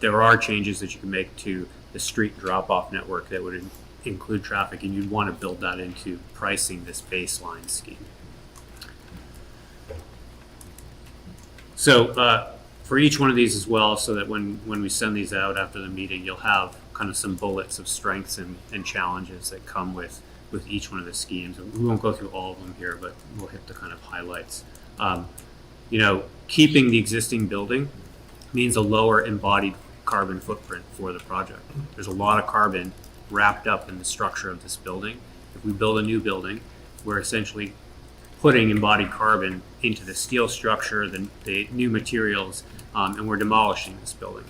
there are changes that you can make to the street drop-off network that would include traffic, and you'd want to build that into pricing this baseline scheme. So for each one of these as well, so that when we send these out after the meeting, you'll have kind of some bullets of strengths and challenges that come with each one of the schemes. We won't go through all of them here, but we'll hit the kind of highlights. Keeping the existing building means a lower embodied carbon footprint for the project. There's a lot of carbon wrapped up in the structure of this building. If we build a new building, we're essentially putting embodied carbon into the steel structure, the new materials, and we're demolishing this building.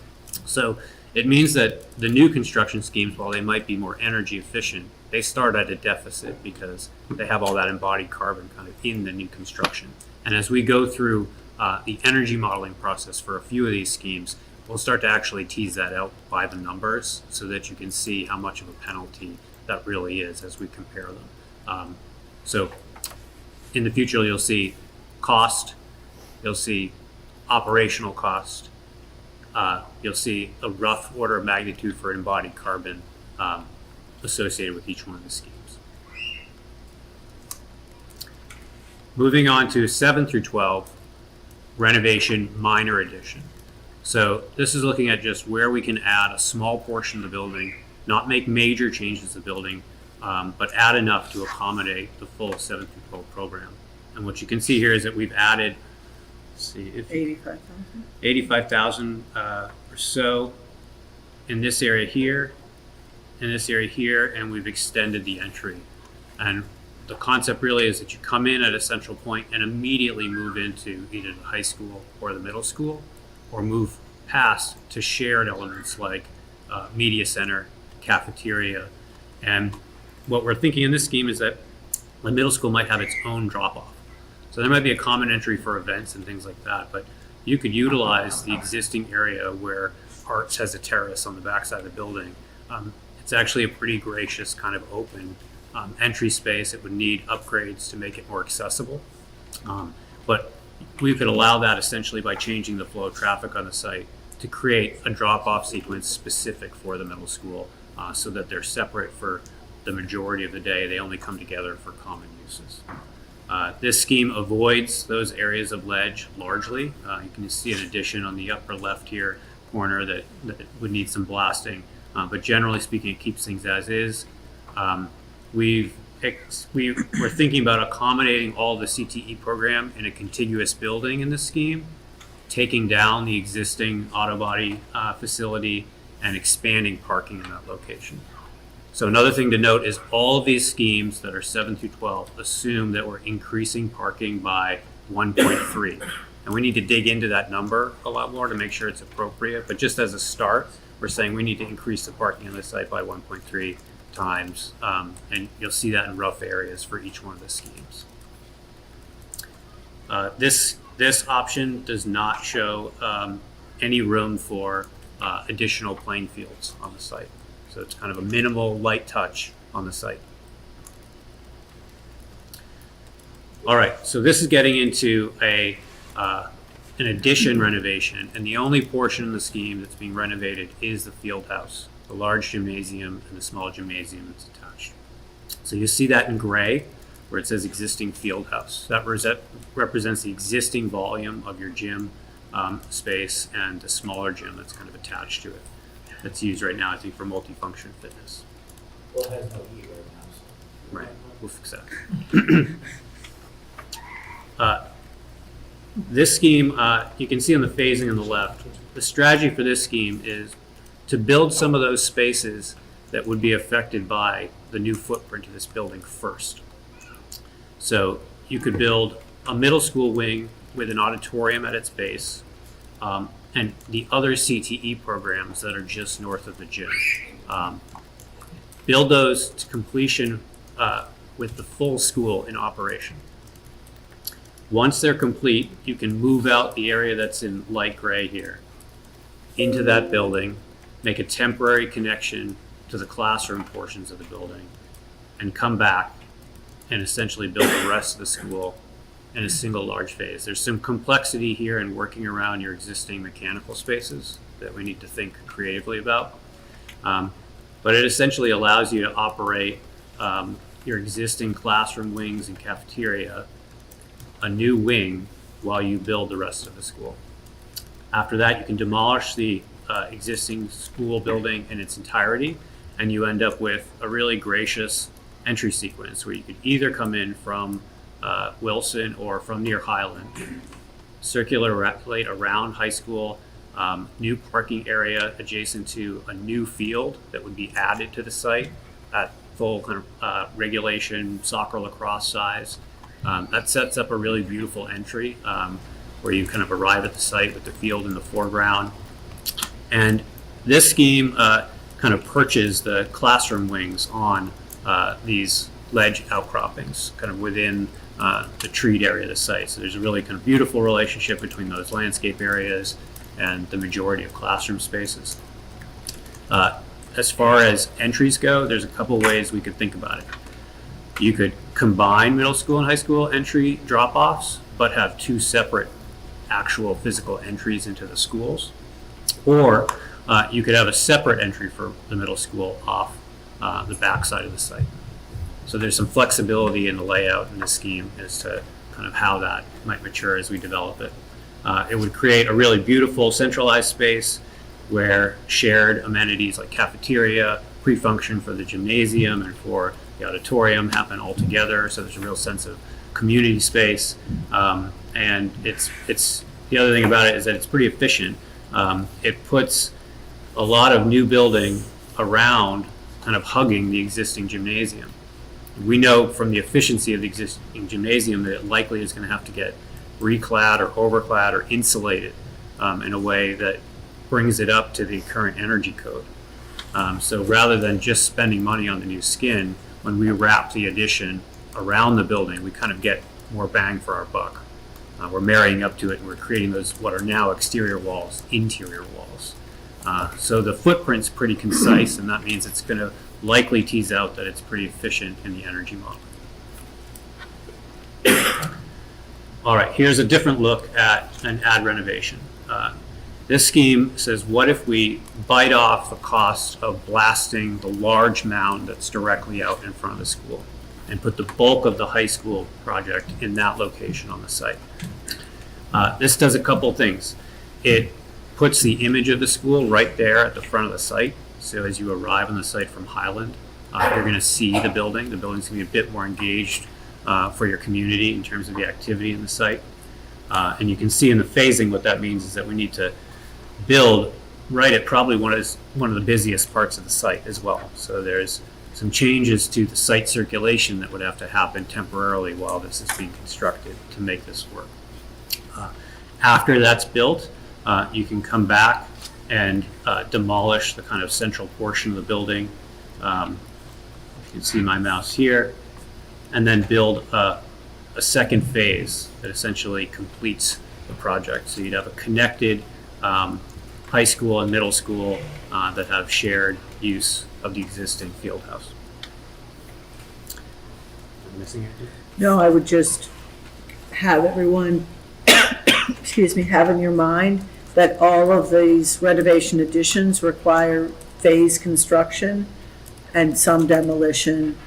So it means that the new construction schemes, while they might be more energy efficient, they start at a deficit because they have all that embodied carbon kind of in the new construction. And as we go through the energy modeling process for a few of these schemes, we'll start to actually tease that out by the numbers so that you can see how much of a penalty that really is as we compare them. So in the future, you'll see cost, you'll see operational cost, you'll see a rough order of magnitude for embodied carbon associated with each one of the schemes. Moving on to 7 through 12, renovation minor addition. So this is looking at just where we can add a small portion of the building, not make major changes to the building, but add enough to accommodate the full 7 through 12 program. And what you can see here is that we've added, let's see, 85,000 or so in this area here, and we've extended the entry. And the concept really is that you come in at a central point and immediately move into either the high school or the middle school, or move past to shared elements like media center, cafeteria. And what we're thinking in this scheme is that the middle school might have its own drop-off. So there might be a common entry for events and things like that, but you could utilize the existing area where Arts has a terrace on the backside of the building. It's actually a pretty gracious kind of open entry space. It would need upgrades to make it more accessible. But we could allow that essentially by changing the flow of traffic on the site to create a drop-off sequence specific for the middle school so that they're separate for the majority of the day. They only come together for common uses. This scheme avoids those areas of ledge largely. You can see an addition on the upper left here corner that would need some blasting, but generally speaking, it keeps things as is. We're thinking about accommodating all the CTE program in a contiguous building in this scheme, taking down the existing auto body facility and expanding parking in that location. So another thing to note is all of these schemes that are 7 through 12 assume that we're increasing parking by 1.3. And we need to dig into that number a lot more to make sure it's appropriate. But just as a start, we're saying we need to increase the parking on the site by 1.3 times. And you'll see that in rough areas for each one of the schemes. This option does not show any room for additional playing fields on the site. So it's kind of a minimal light touch on the site. All right, so this is getting into an addition renovation, and the only portion of the scheme that's being renovated is the field house, the large gymnasium and the small gymnasium that's attached. So you see that in gray, where it says existing field house. That represents the existing volume of your gym space and the smaller gym that's kind of attached to it. That's used right now, I think, for multifunction fitness. Well, it has no heat right now, so. Right, we'll fix that. This scheme, you can see on the phasing on the left, the strategy for this scheme is to build some of those spaces that would be affected by the new footprint of this building first. So you could build a middle school wing with an auditorium at its base, and the other CTE programs that are just north of the gym. Build those to completion with the full school in operation. Once they're complete, you can move out the area that's in light gray here into that building, make a temporary connection to the classroom portions of the building, and come back and essentially build the rest of the school in a single large phase. There's some complexity here in working around your existing mechanical spaces that we need to think creatively about. But it essentially allows you to operate your existing classroom wings and cafeteria, a new wing, while you build the rest of the school. After that, you can demolish the existing school building in its entirety, and you end up with a really gracious entry sequence where you could either come in from Wilson or from near Highland, circulate around high school, new parking area adjacent to a new field that would be added to the site at full kind of regulation soccer lacrosse size. That sets up a really beautiful entry where you kind of arrive at the site with the field in the foreground. And this scheme kind of perches the classroom wings on these ledge outcroppings kind of within the treed area of the site. So there's a really kind of beautiful relationship between those landscape areas and the majority of classroom spaces. As far as entries go, there's a couple ways we could think about it. You could combine middle school and high school entry drop-offs, but have two separate actual physical entries into the schools. Or you could have a separate entry for the middle school off the back side of the site. So there's some flexibility in the layout in this scheme as to kind of how that might mature as we develop it. It would create a really beautiful centralized space where shared amenities like cafeteria, pre-function for the gymnasium and for the auditorium happen all together. So there's a real sense of community space. And it's the other thing about it is that it's pretty efficient. It puts a lot of new building around kind of hugging the existing gymnasium. We know from the efficiency of the existing gymnasium that it likely is going to have to get reclad or overclad or insulated in a way that brings it up to the current energy code. So rather than just spending money on the new skin, when we wrap the addition around the building, we kind of get more bang for our buck. We're marrying up to it and we're creating those what are now exterior walls, interior walls. So the footprint's pretty concise, and that means it's going to likely tease out that it's pretty efficient in the energy model. All right, here's a different look at an ad renovation. This scheme says, what if we bite off the cost of blasting the large mound that's directly out in front of the school and put the bulk of the high school project in that location on the site? This does a couple things. It puts the image of the school right there at the front of the site. So as you arrive on the site from Highland, you're going to see the building. The building's going to be a bit more engaged for your community in terms of the activity in the site. And you can see in the phasing what that means is that we need to build right at probably one of the busiest parts of the site as well. So there's some changes to the site circulation that would have to happen temporarily while this is being constructed to make this work. After that's built, you can come back and demolish the kind of central portion of the building. You can see my mouse here, and then build a second phase that essentially completes the project. So you'd have a connected high school and middle school that have shared use of the existing field house. Am I missing anything? No, I would just have everyone, excuse me, have in your mind that all of these renovation additions require phase construction and some demolition,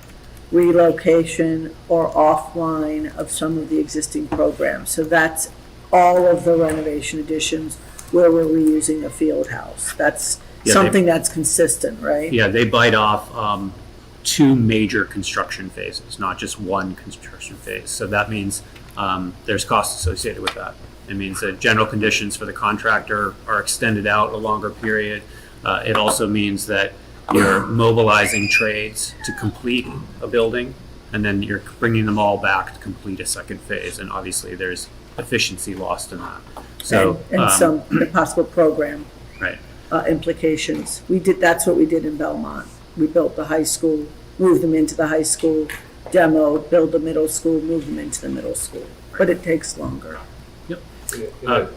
relocation, or offline of some of the existing programs. So that's all of the renovation additions where we're reusing a field house. That's Yeah, something that's consistent, right? Yeah, they bite off two major construction phases, not just one construction phase. So that means there's costs associated with that. It means that general conditions for the contractor are extended out a longer period. It also means that you're mobilizing trades to complete a building, and then you're bringing them all back to complete a second phase. And obviously, there's efficiency lost in that. So, And some possible program right. implications. That's what we did in Belmont. We built the high school, moved them into the high school, demo, build the middle school, move them into the middle school. But it takes longer. In a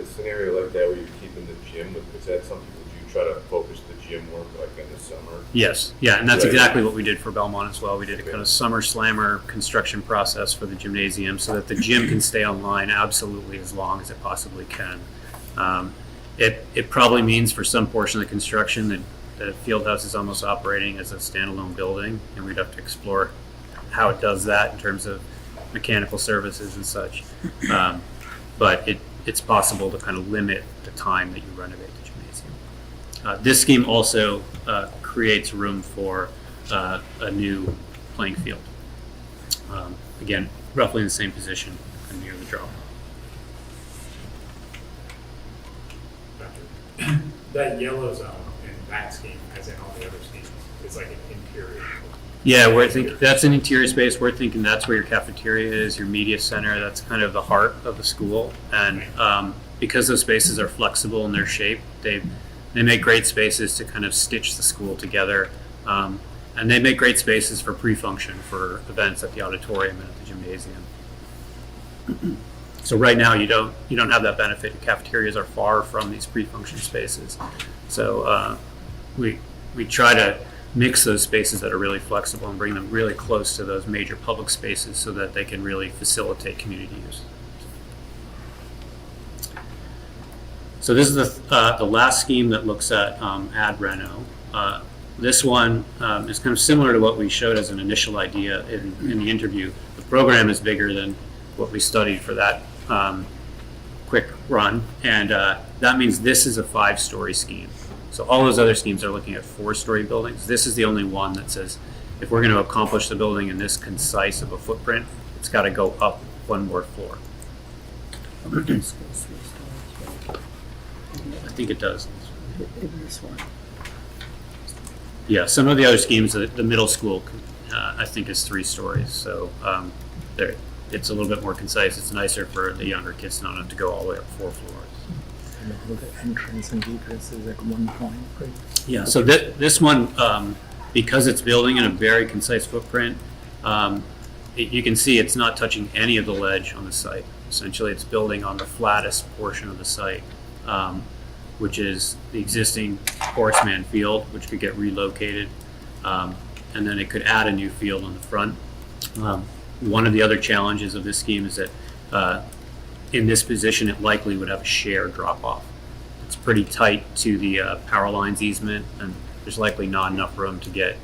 scenario like that where you're keeping the gym, is that something, would you try to focus the gym work like in the summer? Yes, yeah, and that's Right. exactly what we did for Belmont as well. We did a kind of summer slammer construction process for the gymnasium so that the gym can stay online absolutely as long as it possibly can. It probably means for some portion of the construction that the field house is almost operating as a standalone building, and we'd have to explore how it does that in terms of mechanical services and such. But it's possible to kind of limit the time that you renovate the gymnasium. This scheme also creates room for a new playing field. Again, roughly in the same position and near the drop. That yellow zone in that scheme, as in all the other schemes, is like an interior. Yeah, that's an interior space. We're thinking that's where your cafeteria is, your media center. That's kind of the heart of the school. And because those spaces are flexible in their shape, they make great spaces to kind of stitch the school together. And they make great spaces for pre-function, for events at the auditorium and at the gymnasium. So right now you don't have that benefit. Your cafeterias are far from these pre-function spaces. So we try to mix those spaces that are really flexible and bring them really close to those major public spaces so that they can really facilitate community use. So this is the last scheme that looks at ad reno. This one is kind of similar to what we showed as an initial idea in the interview. The program is bigger than what we studied for that quick run, and that means this is a 5-story scheme. So all those other schemes are looking at 4-story buildings. This is the only one that says if we're going to accomplish the building in this concise of a footprint, it's got to go up one more floor. I think it does. In this one. Yeah, some of the other schemes, the middle school, I think is 3 stories. So it's a little bit more concise. It's nicer for the younger kids not have to go all the way up 4 floors. The entrance and egress is at one point, right? Yeah, so this one, because it's building in a very concise footprint, you can see it's not touching any of the ledge on the site. Essentially, it's building on the flattest portion of the site, which is the existing Horseman field, which could get relocated, and then it could add a new field on the front. One of the other challenges of this scheme is that in this position, it likely would have a shear drop-off. It's pretty tight to the power lines easement, and there's likely not enough room to get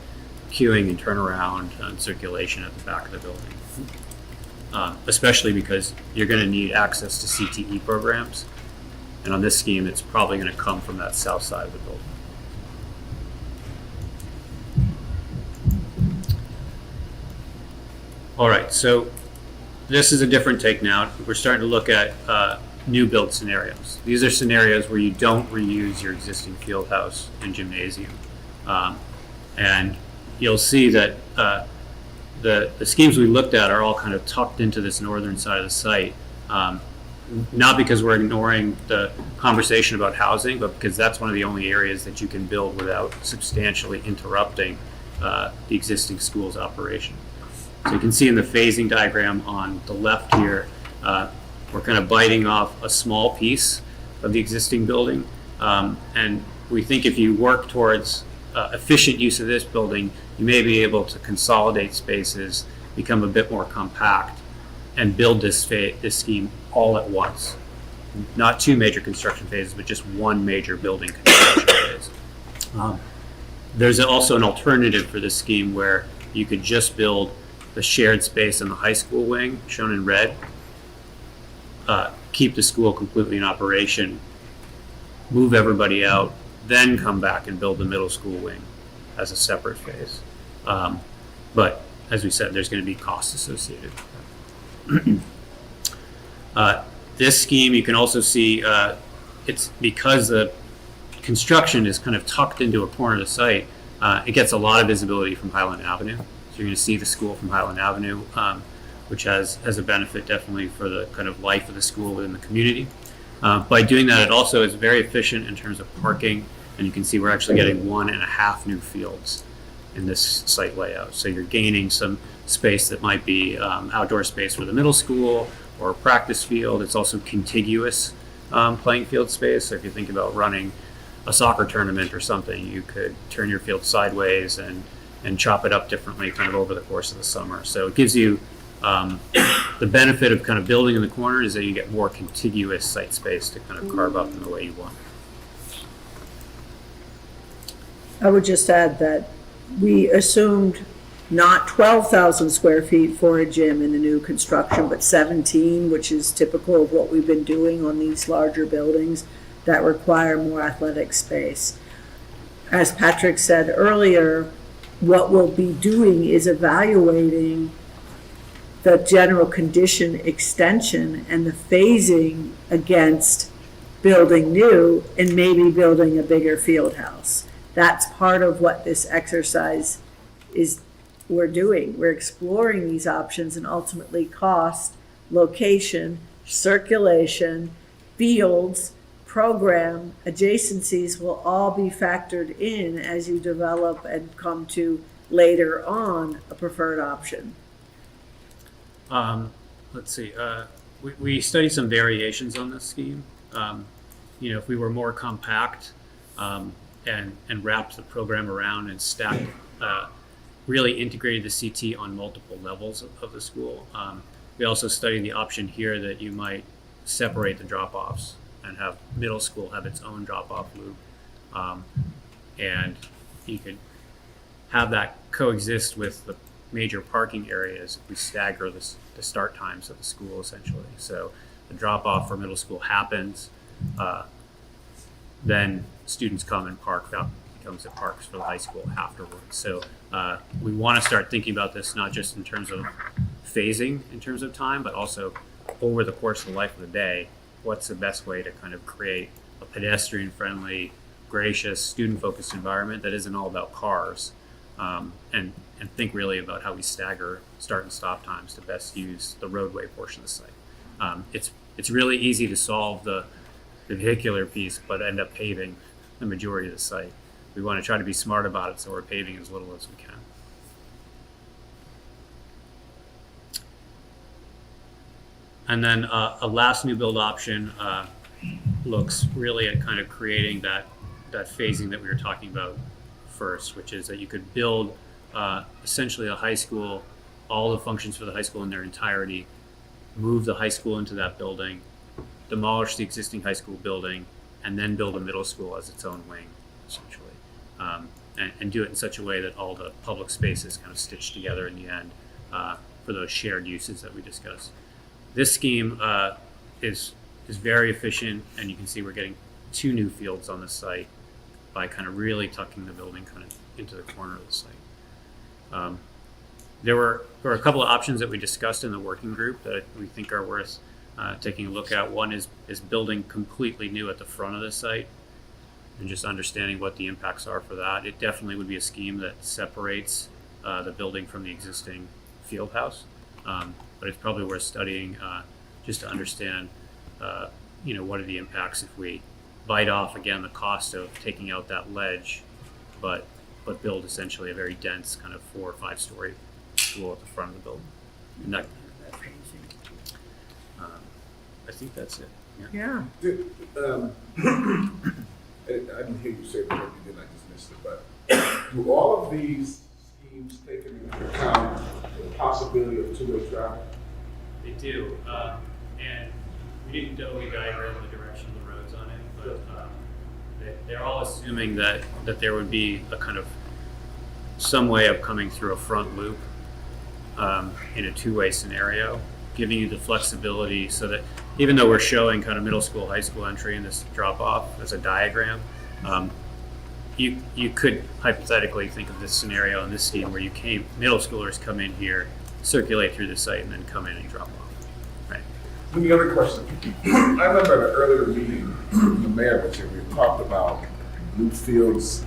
queuing and turnaround and circulation at the back of the building. Especially because you're going to need access to CTE programs, and on this scheme, it's probably going to come from that south side of the building. All right, so this is a different take now. We're starting to look at new build scenarios. These are scenarios where you don't reuse your existing field house and gymnasium. And you'll see that the schemes we looked at are all kind of tucked into this northern side of the site. Not because we're ignoring the conversation about housing, but because that's one of the only areas that you can build without substantially interrupting the existing school's operation. So you can see in the phasing diagram on the left here, we're kind of biting off a small piece of the existing building. And we think if you work towards efficient use of this building, you may be able to consolidate spaces, become a bit more compact, and build this scheme all at once. Not two major construction phases, but just one major building construction phase. There's also an alternative for this scheme where you could just build the shared space in the high school wing, shown in red, keep the school completely in operation, move everybody out, then come back and build the middle school wing as a separate phase. But as we said, there's going to be costs associated with that. This scheme, you can also see, it's because the construction is kind of tucked into a corner of the site, it gets a lot of visibility from Highland Avenue. So you're going to see the school from Highland Avenue, which has a benefit definitely for the kind of life of the school within the community. By doing that, it also is very efficient in terms of parking, and you can see we're actually getting 1.5 new fields in this site layout. So you're gaining some space that might be outdoor space for the middle school or a practice field. It's also contiguous playing field space. So if you think about running a soccer tournament or something, you could turn your field sideways and chop it up differently kind of over the course of the summer. So it gives you the benefit of kind of building in the corner is that you get more contiguous site space to kind of carve up in the way you want. I would just add that we assumed not 12,000 square feet for a gym in the new construction, but 17, which is typical of what we've been doing on these larger buildings that require more athletic space. As Patrick said earlier, what we'll be doing is evaluating the general condition extension and the phasing against building new and maybe building a bigger field house. That's part of what this exercise is we're doing. We're exploring these options, and ultimately cost, location, circulation, fields, program, adjacencies will all be factored in as you develop and come to later on a preferred option. Let's see. We studied some variations on this scheme. If we were more compact and wrapped the program around and stacked, really integrated the CT on multiple levels of the school. We also studied the option here that you might separate the drop-offs and have middle school have its own drop-off loop. And you could have that coexist with the major parking areas if we stagger the start times of the school essentially. So the drop-off for middle school happens, then students come and park. That becomes the parks for the high school afterwards. So we want to start thinking about this not just in terms of phasing in terms of time, but also over the course of the life of the day, what's the best way to kind of create a pedestrian-friendly, gracious, student-focused environment that isn't all about cars, and think really about how we stagger start and stop times to best use the roadway portion of the site. It's really easy to solve the vehicular piece, but end up paving the majority of the site. We want to try to be smart about it, so we're paving as little as we can. And then a last new build option looks really at kind of creating that phasing that we were talking about first, which is that you could build essentially a high school, all the functions for the high school in their entirety, move the high school into that building, demolish the existing high school building, and then build a middle school as its own wing, essentially. And do it in such a way that all the public spaces kind of stitch together in the end for those shared uses that we discussed. This scheme is very efficient, and you can see we're getting 2 new fields on the site by kind of really tucking the building kind of into the corner of the site. There were a couple of options that we discussed in the working group that we think are worth taking a look at. One is building completely new at the front of the site and just understanding what the impacts are for that. It definitely would be a scheme that separates the building from the existing field house, but it's probably worth studying just to understand what are the impacts if we bite off, again, the cost of taking out that ledge, but build essentially a very dense kind of 4 or 5 story school at the front of the building. And that, I think that's it. Yeah. I didn't hear you say the word, you didn't, I just missed it, but do all of these schemes take into account the possibility of two-way traffic? They do, and we didn't go a diagram of the direction of the roads on it, but they're all assuming that there would be a kind of some way of coming through a front loop in a two-way scenario, giving you the flexibility so that even though we're showing kind of middle school, high school entry in this drop-off as a diagram, you could hypothetically think of this scenario in this scheme where middle schoolers come in here, circulate through the site, and then come in and drop off. Right. And the other question, I remember at an earlier meeting, the mayor was here, we talked about new fields,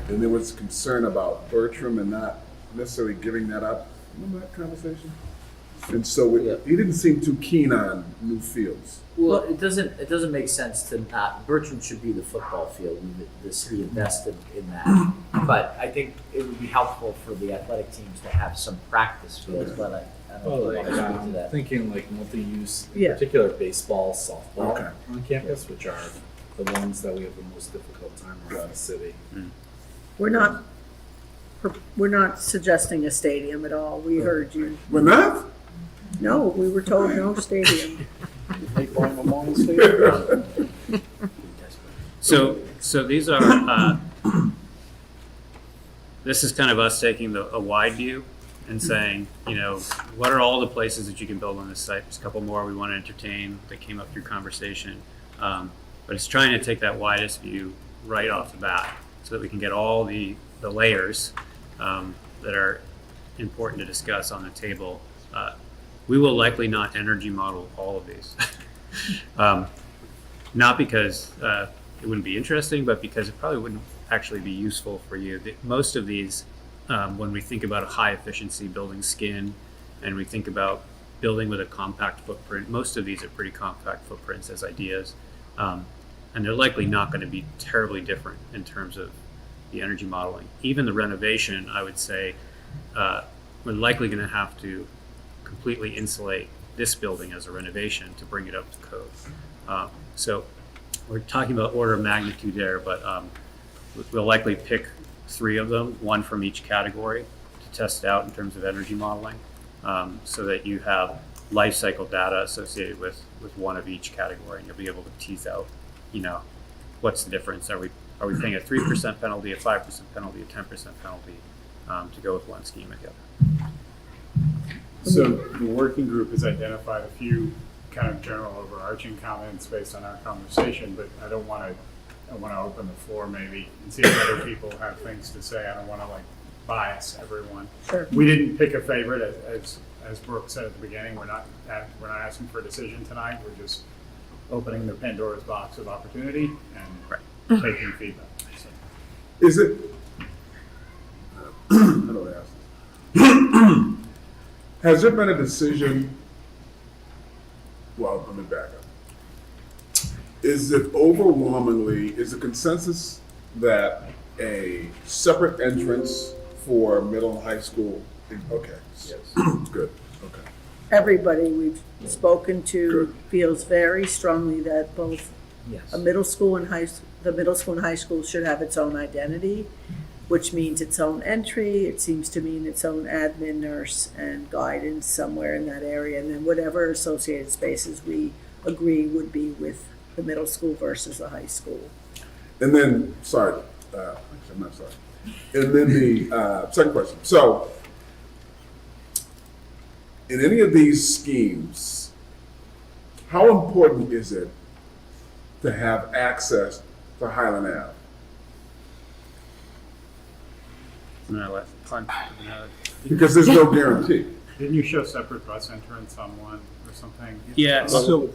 and there was concern about Bertram and not necessarily giving that up. Remember that conversation? And so he didn't seem too keen on new fields. Well, it doesn't make sense to not, Bertram should be the football field, and the city invested in that. But I think it would be helpful for the athletic teams to have some practice fields, but I don't know if you want to speak to that. Thinking like multi-use, in Yeah. particular baseball, softball Okay. on campus, which are the ones that we have the most difficult time around the city. We're not suggesting a stadium at all. We heard you. We're not? No, we were told no stadium. So these are, this is kind of us taking a wide view and saying, what are all the places that you can build on this site? There's a couple more we want to entertain that came up through conversation. But it's trying to take that widest view right off the bat so that we can get all the layers that are important to discuss on the table. We will likely not energy model all of these. Not because it wouldn't be interesting, but because it probably wouldn't actually be useful for you. Most of these, when we think about a high efficiency building skin, and we think about building with a compact footprint, most of these are pretty compact footprints as ideas. And they're likely not going to be terribly different in terms of the energy modeling. Even the renovation, I would say, we're likely going to have to completely insulate this building as a renovation to bring it up to code. So we're talking about order of magnitude there, but we'll likely pick 3 of them, 1 from each category, to test out in terms of energy modeling, so that you have life cycle data associated with 1 of each category, and you'll be able to tease out, what's the difference? Are we paying a 3% penalty, a 5% penalty, a 10% penalty to go with one scheme or the other? So the working group has identified a few kind of general overarching comments based on our conversation, but I want to open the floor maybe and see if other people have things to say. I don't want to bias everyone. Sure. We didn't pick a favorite, as Brooke said at the beginning. We're not asking for a decision tonight. We're just opening the Pandora's box of opportunity and taking feedback. So. Is it? How do I ask this? Has there been a decision? Well, let me back up. Is it overwhelmingly, is the consensus that a separate entrance for middle and high school? Okay. Yes. Good. Okay. Everybody we've spoken to feels very strongly that both the middle school and high school should have its own identity, which means its own entry. It seems to mean its own admin, nurse, and guidance somewhere in that area. And then whatever associated spaces we agree would be with the middle school versus the high school. And then, sorry, actually, I'm not sorry. And then the second question. So, in any of these schemes, how important is it to have access to Highland Ave? Because there's no guarantee. Didn't you show separate bus entrance on one or something? Yeah. So,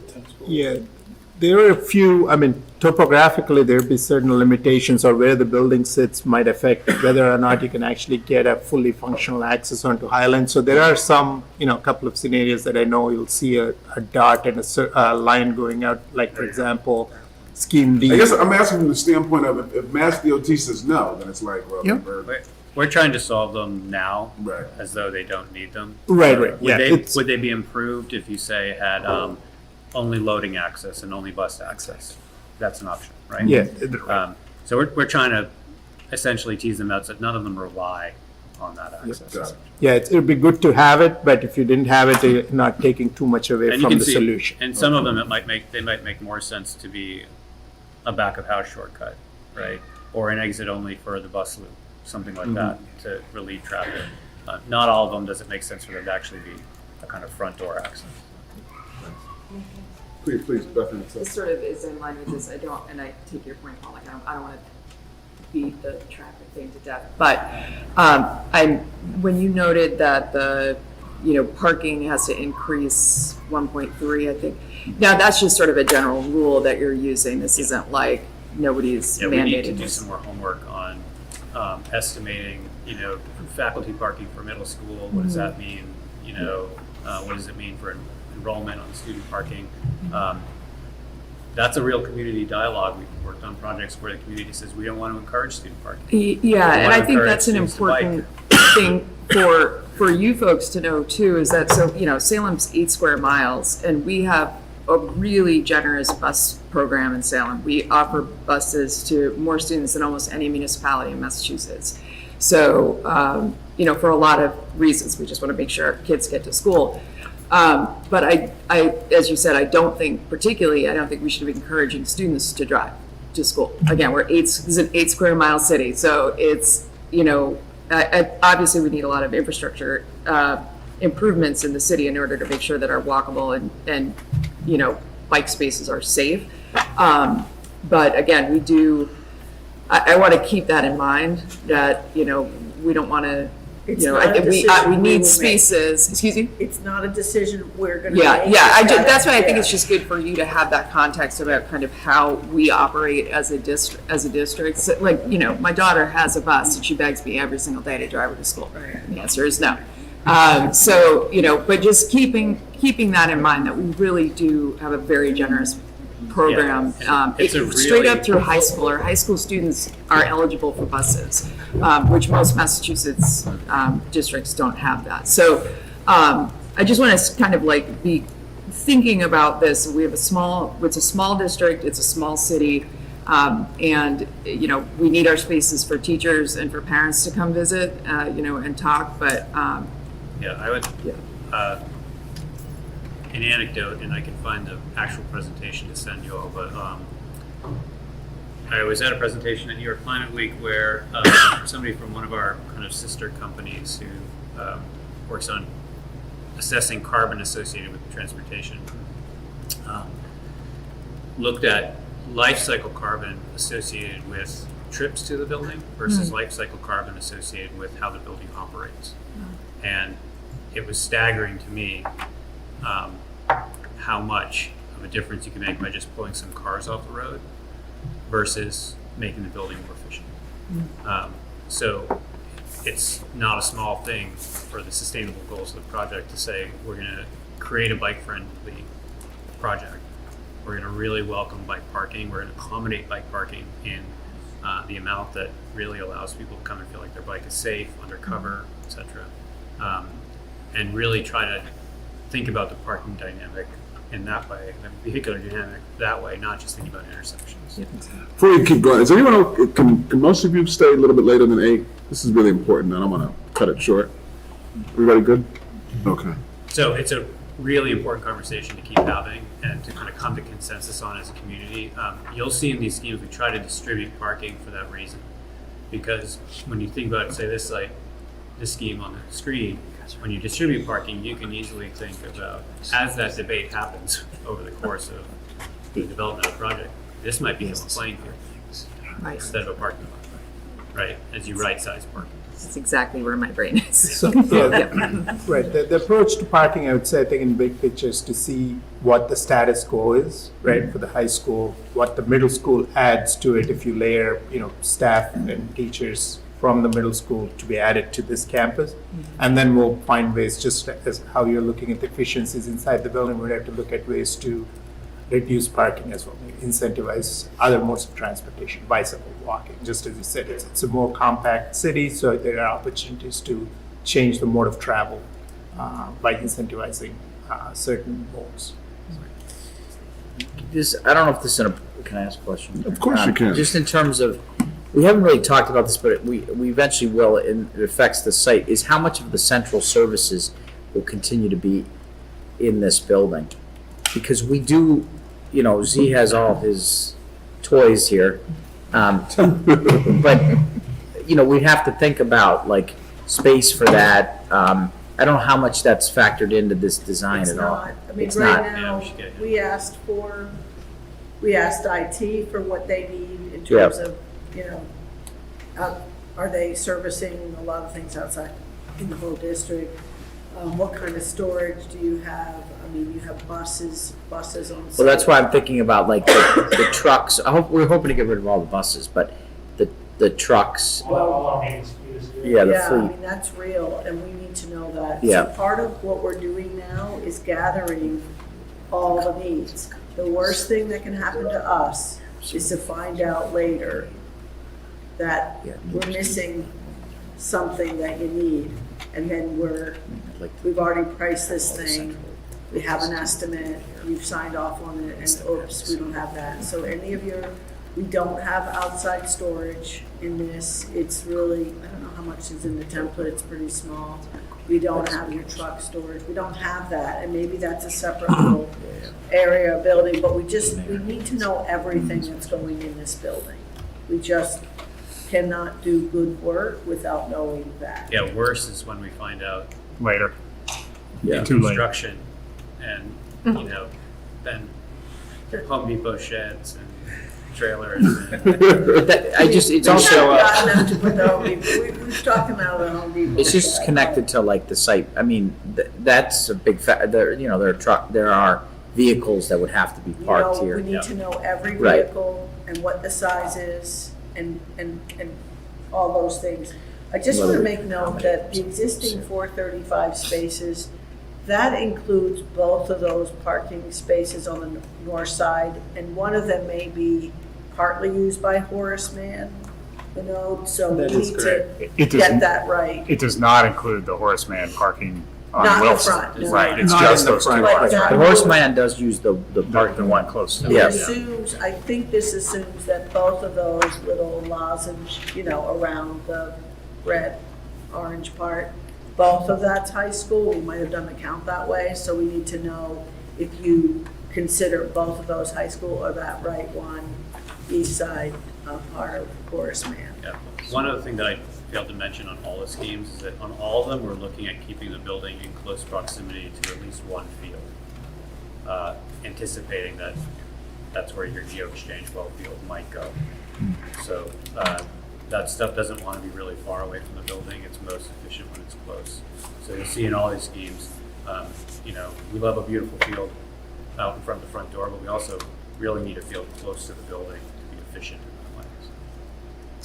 there are a few, topographically, there'd be certain limitations, or where the building sits might affect whether or not you can actually get a fully functional access onto Highland. So there are some, couple of scenarios that I know you'll see a dot and a line going out, like, for example, Scheme D. I guess I'm asking from the standpoint of if Mass DOT says no, then it's like, well, We're trying to solve them now, Right. as though they don't need them. Right. Would they be improved if you say had only loading access and only bus access? That's an option, right? Yeah. So we're trying to essentially tease them out so that none of them rely on that access. Yeah, it'd be good to have it, but if you didn't have it, you're not taking too much away And you from can the see, solution. and some of them, they might make more sense to be a back of house shortcut, right? Or an exit only for the bus loop, something like that, to relieve traffic. Not all of them does it make sense for them to actually be a kind of front door access. Please, Bethany. This sort of is in line with this, and I take your point, Paul, like, I don't want to beat the traffic thing to death, but when you noted that the, parking has to increase 1.3, I think, now that's just sort of a general rule that you're using, this isn't like nobody's Yeah, we need to mandating do this. some more homework on estimating, faculty parking for middle school. What does that mean? What does it mean for enrollment on student parking? That's a real community dialogue. We've worked on projects where the community says we don't want to encourage student parking. Yeah, and I think encourage that's an students to bike. important thing for you folks to know too, is that, Salem's 8 square miles, and we have a really generous bus program in Salem. We offer buses to more students than almost any municipality in Massachusetts. So, for a lot of reasons, we just want to make sure our kids get to school. But I, as you said, I don't think we should be encouraging students to drive to school. Again, this is an 8 square mile city, so it's, obviously we need a lot of infrastructure improvements in the city in order to make sure that our walkable and bike spaces are safe. But again, I want to keep that in mind, that, we don't want to, It's I not a think we decision we need will make. spaces, excuse me? It's not a decision we're gonna make. Yeah, that's why I think it's just good for you to have that context about kind of how we operate as a district. So, like, my daughter has a bus and she begs me every single day to drive her to school. And the answer is no. So, but just keeping that in mind, that we really do have a very generous program. Yeah, it's a Straight really- up through high school. Our high school students are eligible for buses, which most Massachusetts districts don't have that. So I just want to kind of like be thinking about this. We have it's a small district, it's a small city, and we need our spaces for teachers and for parents to come visit, and talk. But Yeah, I would, an anecdote, and I can find the actual presentation to send you all, but I was at a presentation at New York Climate Week where somebody from one of our kind of sister companies who works on assessing carbon associated with transportation looked at life cycle carbon associated with trips to the building versus life cycle carbon associated with how the building operates. And it was staggering to me how much of a difference you can make by just pulling some cars off the road versus making the building more efficient. So it's not a small thing for the sustainable goals of the project to say we're going to create a bike-friendly project. We're going to really welcome bike parking. We're going to accommodate bike parking in the amount that really allows people to come and feel like their bike is safe, undercover, etc. And really try to think about the parking dynamic in that way, the vehicular dynamic that way, not just thinking about intersections. Before we keep going, is anyone, can most of you stay a little bit later than 8? This is really important. I don't want to cut it short. Everybody good? Okay. So it's a really important conversation to keep having and to kind of come to consensus on as a community. You'll see in these schemes, we try to distribute parking for that reason. Because when you think about, say, this scheme on the screen, when you distribute parking, you can easily think about, as that debate happens over the course of the development of the project, this might become a playing field instead of a parking lot, right? As you right-size parking. that's exactly where my brain is. So, right. The approach to parking, I would say, I think in big picture is to see what the status quo is, right, for the high school, what the middle school adds to it if you layer, staff and teachers from the middle school to be added to this campus. And then we'll find ways, just as how you're looking at the efficiencies inside the building, we'd have to look at ways to reduce parking as well, incentivize other modes of transportation, bicycle, walking. Just as you said, it's a more compact city, so there are opportunities to change the mode of travel by incentivizing certain modes. I don't know if this is can I ask a question? Of course you can. Just in terms of we haven't really talked about this, but we eventually will, and it affects the site, is how much of the central services will continue to be in this building? Because we do, you know, Z has all his toys here. But, you know, we have to think about like space for that. I don't know how much that's factored into this design It's at all. not, I mean, It's right not. Yeah, now, we should get- we asked IT for what they need in Yeah. terms of, you know, are they servicing a lot of things outside in the whole district? What kind of storage do you have? I mean, you have buses on site. Well, that's why I'm thinking about like the trucks. We're hoping to get rid of all the buses, but the trucks, yeah, the Yeah, I fleet. mean, that's real, and we need to know that. Yeah. So part of what we're doing now is gathering all the needs. The worst thing that can happen to us is to find out later that Yeah. we're missing something that you need, and then Like we've already priced this all the thing, central- we have an estimate, you've signed off on it, and oops, we don't have that. So we don't have outside storage in this. It's really, I don't know how much is in the template, it's pretty small. We don't have your truck storage, we don't have that, and maybe that's a separate little area or building, but we need to know everything that's going in this building. We just cannot do good work without knowing that. Yeah, worse is when we find out Later. Yeah. Too late. construction and, you know, then Home Depot sheds and trailers and But it's We've also, not gotten them to put the Home Depot, we've talked them out of the Home Depot. it's just connected to like the site. I mean, that's a big you know, there are vehicles that would have to be You parked know, here. we need to know every Right. vehicle and what the size is and all those things. I just want to Whether- make note that the existing 435 spaces, that includes both of those parking spaces on the north side, and one of them may be partly used by Horace Mann, you know, so we That is need to correct. It get does, that right. it does not include the Horseman parking on Not the Wilson. front, no. Right, it's Not just in the those two. front. But that The Horseman does use the The parking one lot. close to It Yeah. assumes, I think this assumes that both of those little lozenge, you know, around the red, orange part, both of that's high school. We might have done the count that way, so we need to know if you consider both of those high school or that right one, east side part of Horace Mann. yeah. One other thing that I failed to mention on all the schemes is that on all of them, we're looking at keeping the building in close proximity to at least one field, anticipating that that's where your geo-exchange well field might go. So that stuff doesn't want to be really far away from the building. It's most efficient when it's close. So you'll see in all these schemes, you know, we love a beautiful field out in front of the front door, but we also really need a field close to the building to be efficient in the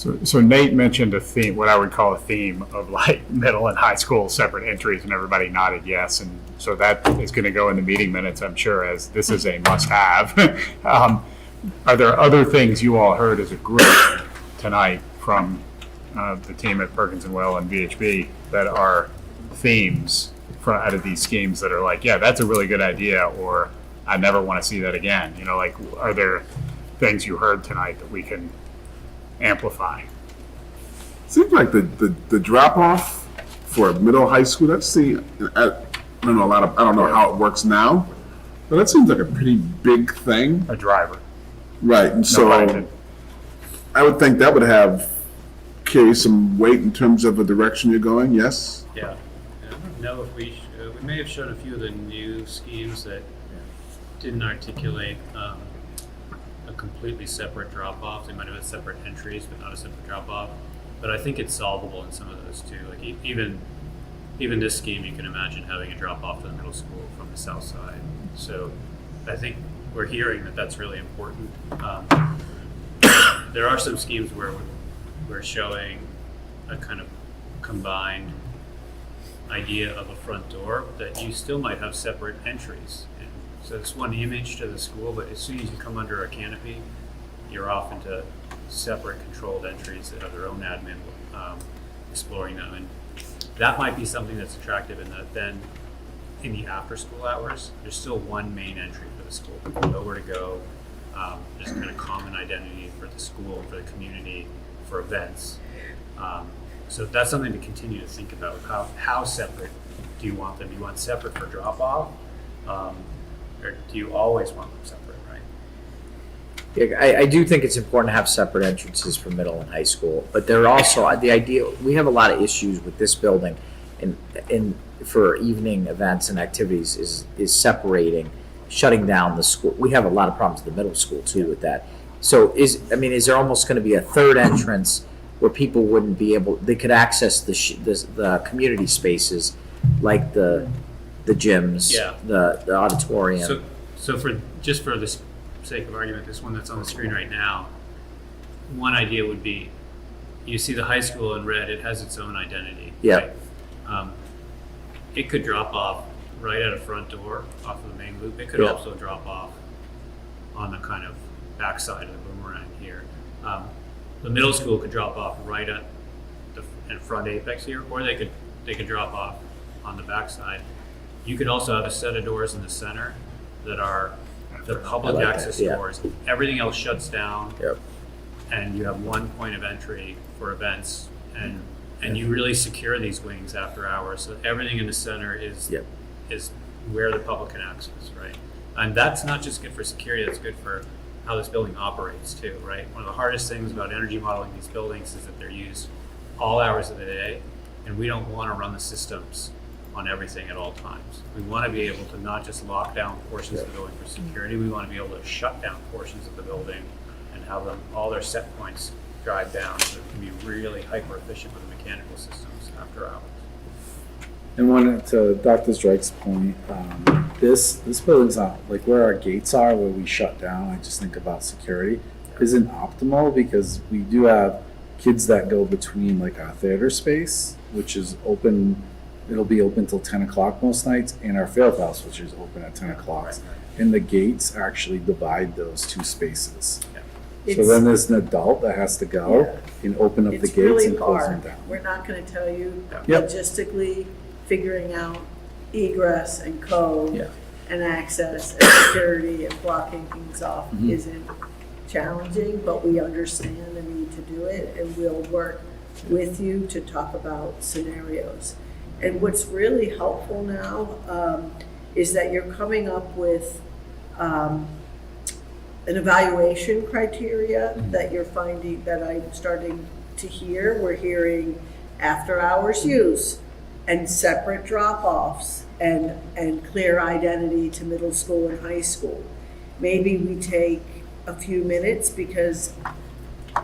plans. So Nate mentioned a theme, what I would call a theme of like middle and high school separate entries, and everybody nodded yes. And so that is going to go in the meeting minutes, I'm sure, as this is a must-have. Are there other things you all heard as a group tonight from the team at Perkins and Will and VHB that are themes out of these schemes that are like, yeah, that's a really good idea, or I never want to see that again? You know, like, are there things you heard tonight that we can amplify? Seems like the drop off for middle high school, I don't know how it works now, but that seems like a pretty big thing. A driver. Right, and No so pun intended. I would think that would carry some weight in terms of the direction you're going, yes? Yeah, I don't know if we may have shown a few of the new schemes that didn't articulate a completely separate drop-off. They might have had separate entries, but not a separate drop-off. But I think it's solvable in some of those too. Like even this scheme, you can imagine having a drop-off to the middle school from the south side. So I think we're hearing that that's really important. There are some schemes where we're showing a kind of combined idea of a front door that you still might have separate entries. And so it's one image to the school, but as soon as you come under a canopy, you're off into separate controlled entries that have their own admin exploring them. And that might be something that's attractive in that then in the after school hours, there's still one main entry for the school. People know where to go. There's kind of common identity for the school, for the community, for events. So that's something to continue to think about. How separate do you want them? Do you want separate for drop off? Or do you always want them separate, right? Yeah, I do think it's important to have separate entrances for middle and high school, but there are also, the idea, we have a lot of issues with this building and for evening events and activities is separating, shutting down the school. We have a lot of problems at the middle school too with that. So is there almost going to be a third entrance where people wouldn't be able, they could access the community spaces like the gyms, Yeah. the auditorium. So for the sake of argument, this one that's on the screen right now, one idea would be, you see the high school in red, it has its own identity. Yeah. Right? It could drop off right at a front door off of the main loop. It could Yeah. also drop off on the kind of backside of the boomerang here. The middle school could drop off right at the front apex here, or they could drop off on the backside. You could also have a set of doors in the center that are the public I like that, access yeah. doors. Everything else shuts down, Yep. and you have one point of entry for events, and you really secure these wings after hours. So everything in the center is Yep. is where the public can access, right? And that's not just good for security, that's good for how this building operates too, right? One of the hardest things about energy modeling these buildings is that they're used all hours of the day, and we don't want to run the systems on everything at all times. We want to be able to not just lock down portions of the building for security, we want to be able to shut down portions of the building and have them, all their set points drive down so it can be really hyper efficient with the mechanical systems after hours. And one to Dr. Strike's point, this building's not like where our gates are, where we shut down. I just think about security isn't optimal because we do have kids that go between like our theater space, which is open. It'll be open till 10 o'clock most nights, and our field house, which is open at 10 o'clock. And the gates actually divide those two spaces. So It's- then there's an adult that has to go and open up the It's gates really and close them hard. down. We're not gonna tell you Yep. logistically figuring out egress and code Yeah. and access and security and blocking things off Mhm. isn't challenging, but we understand the need to do it, and we'll work with you to talk about scenarios. And what's really helpful now is that you're coming up with an evaluation criteria that you're finding, that I'm starting to hear. We're hearing after-hours use and separate drop-offs and clear identity to middle school and high school. Maybe we take a few minutes because,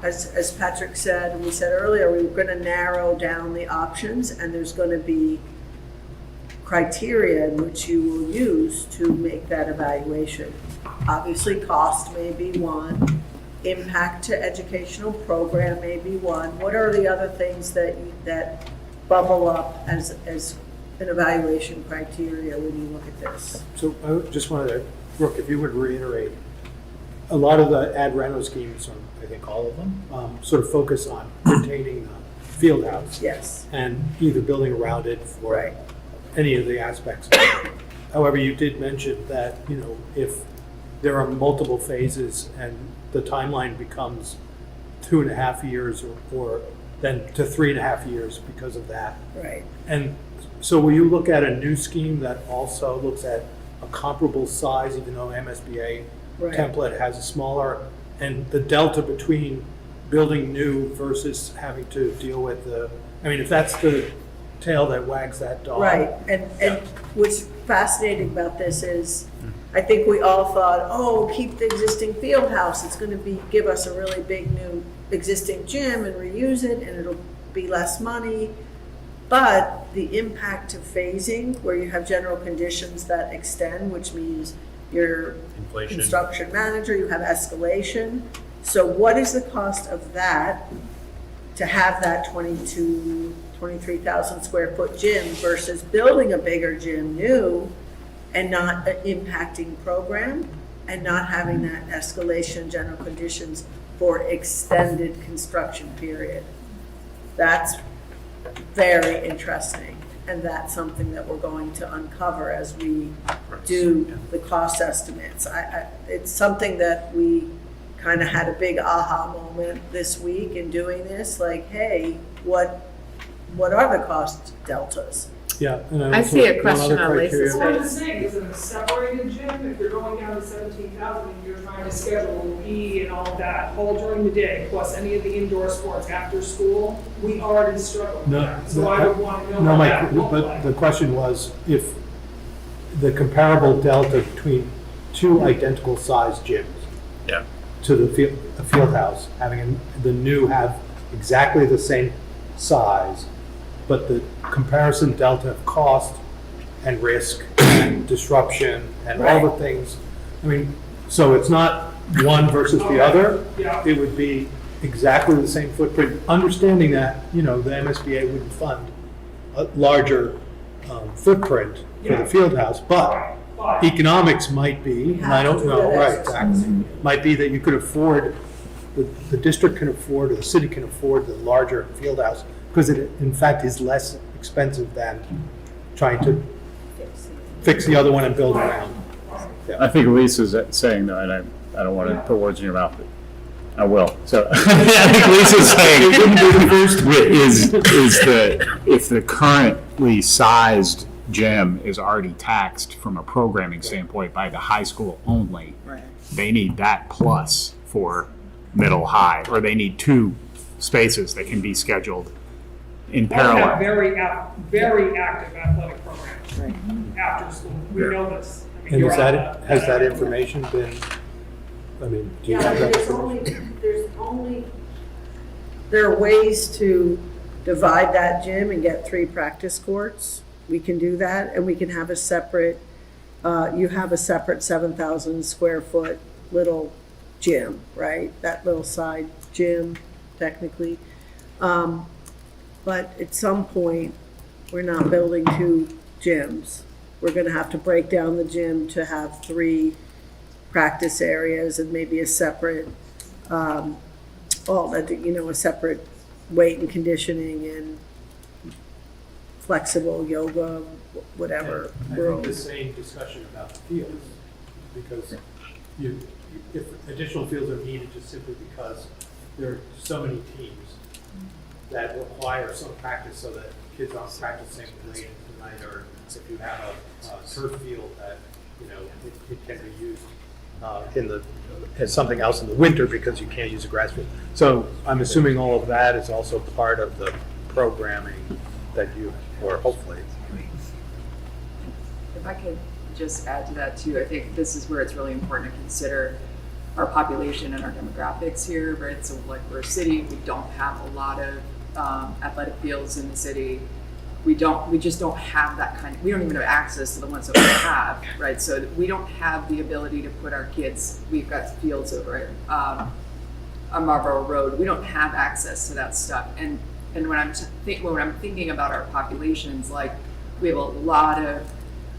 as Patrick said, and we said earlier, we were gonna narrow down the options, and there's gonna be criteria in which you will use to make that evaluation. Obviously, cost may be one, impact to educational program may be one. What are the other things that bubble up as an evaluation criteria when you look at this? So I just wanted to, Brooke, if you would reiterate, a lot of the ad reno schemes, or I think all of them, sort of focus on retaining the field house Yes, and either building around it for right. any of the aspects. However, you did mention that, if there are multiple phases and the timeline becomes 2.5 years or then to 3.5 years because of that. Right. And so will you look at a new scheme that also looks at a comparable size, even though MSBA Right. template has a smaller, and the delta between building new versus having to deal with if that's the tail that wags that dog. Right, and what's fascinating about this is, I think we all thought, oh, keep the existing field house, it's gonna give us a really big new existing gym and reuse it, and it'll be less money. But the impact of phasing, where you have general conditions that extend, which means your Inflation. construction manager, you have escalation. So what is the cost of that, to have that 23,000 square foot gym versus building a bigger gym new and not impacting program and not having that escalation general conditions for extended construction period? That's very interesting, and that's something that we're going to uncover as we do the cost estimates. It's something that we kind of had a big aha moment this week in doing this, like, hey, what are the cost deltas? Yeah. and I see a one question other on Lisa's criteria- What I'm saying is in a separated gym, if you're going down to 17,000 and you're trying to schedule PE and all of that all during the day, plus any of the indoor sports after school, we already struggle with No, that. So I would want to know No, what Mike, that would look but like. the question was if the comparable delta between two identical sized gyms Yeah. to a field house, having the new have exactly the same size, but the comparison delta of cost and risk and disruption and all the things. I mean, so it's not one versus the other. Yeah. It would be exactly the same footprint, understanding that, the MSBA wouldn't fund a larger footprint for the field house, but economics might be, and I don't know, right, exactly, might be that you could afford, the district can afford, or the city can afford the larger field house, because it in fact is less expensive than trying to fix the other one and build around. I think Lisa's saying though, and I don't want to put words in your mouth, but I will. So I think Lisa's saying is that if the currently sized gym is already taxed from a programming standpoint by the high school only, they need that plus for middle high, or they need two spaces that can be scheduled in We have parallel. very active athletic programs after school. We know this. I mean, And you're is on that, has that information been, I mean, do you Yeah, I have mean, that? there are ways to divide that gym and get 3 practice courts. We can do that, and we can have a separate, you have a separate 7,000 square foot little gym, right? That little side gym, technically. But at some point, we're not building 2 gyms. We're gonna have to break down the gym to have 3 practice areas and maybe a separate, a separate weight and conditioning and flexible yoga, whatever. I think the same discussion about the fields, because if additional fields are needed just simply because there are so many teams that require some practice so that kids aren't practicing late into the night, or if you have a turf field that, it can be used as something else in the winter because you can't use a grass field. So I'm assuming all of that is also part of the programming that you, or hopefully. If I could just add to that too, I think this is where it's really important to consider our population and our demographics here, right? So like we're a city, we don't have a lot of athletic fields in the city. We just don't have that we don't even have access to the ones that we have, right? So we don't have the ability to put our kids, we've got fields over on Marlborough Road. We don't have access to that stuff. And when I'm thinking about our populations, like we have a lot of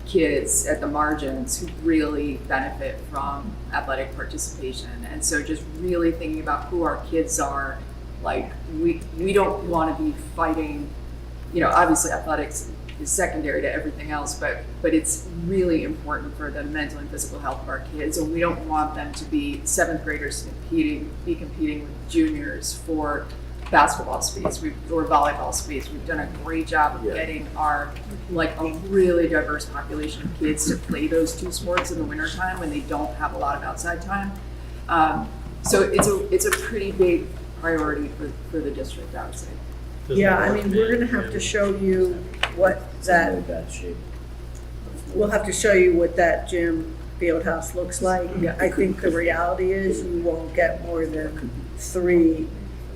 kids at the margins who really benefit from athletic participation. And so just really thinking about who our kids are, like we don't want to be fighting, obviously athletics is secondary to everything else, but it's really important for the mental and physical health of our kids. And we don't want them to be 7th graders competing with juniors for basketball space or volleyball space. We've done a great job of getting a really diverse population of kids to play those 2 sports in the wintertime when they don't have a lot of outside time. So it's a pretty big priority for the district, I would say. Yeah, I mean, we're gonna have to show you what that, bad shape. we'll have to show you what that gym field house looks like. I think the reality is you won't get more than 3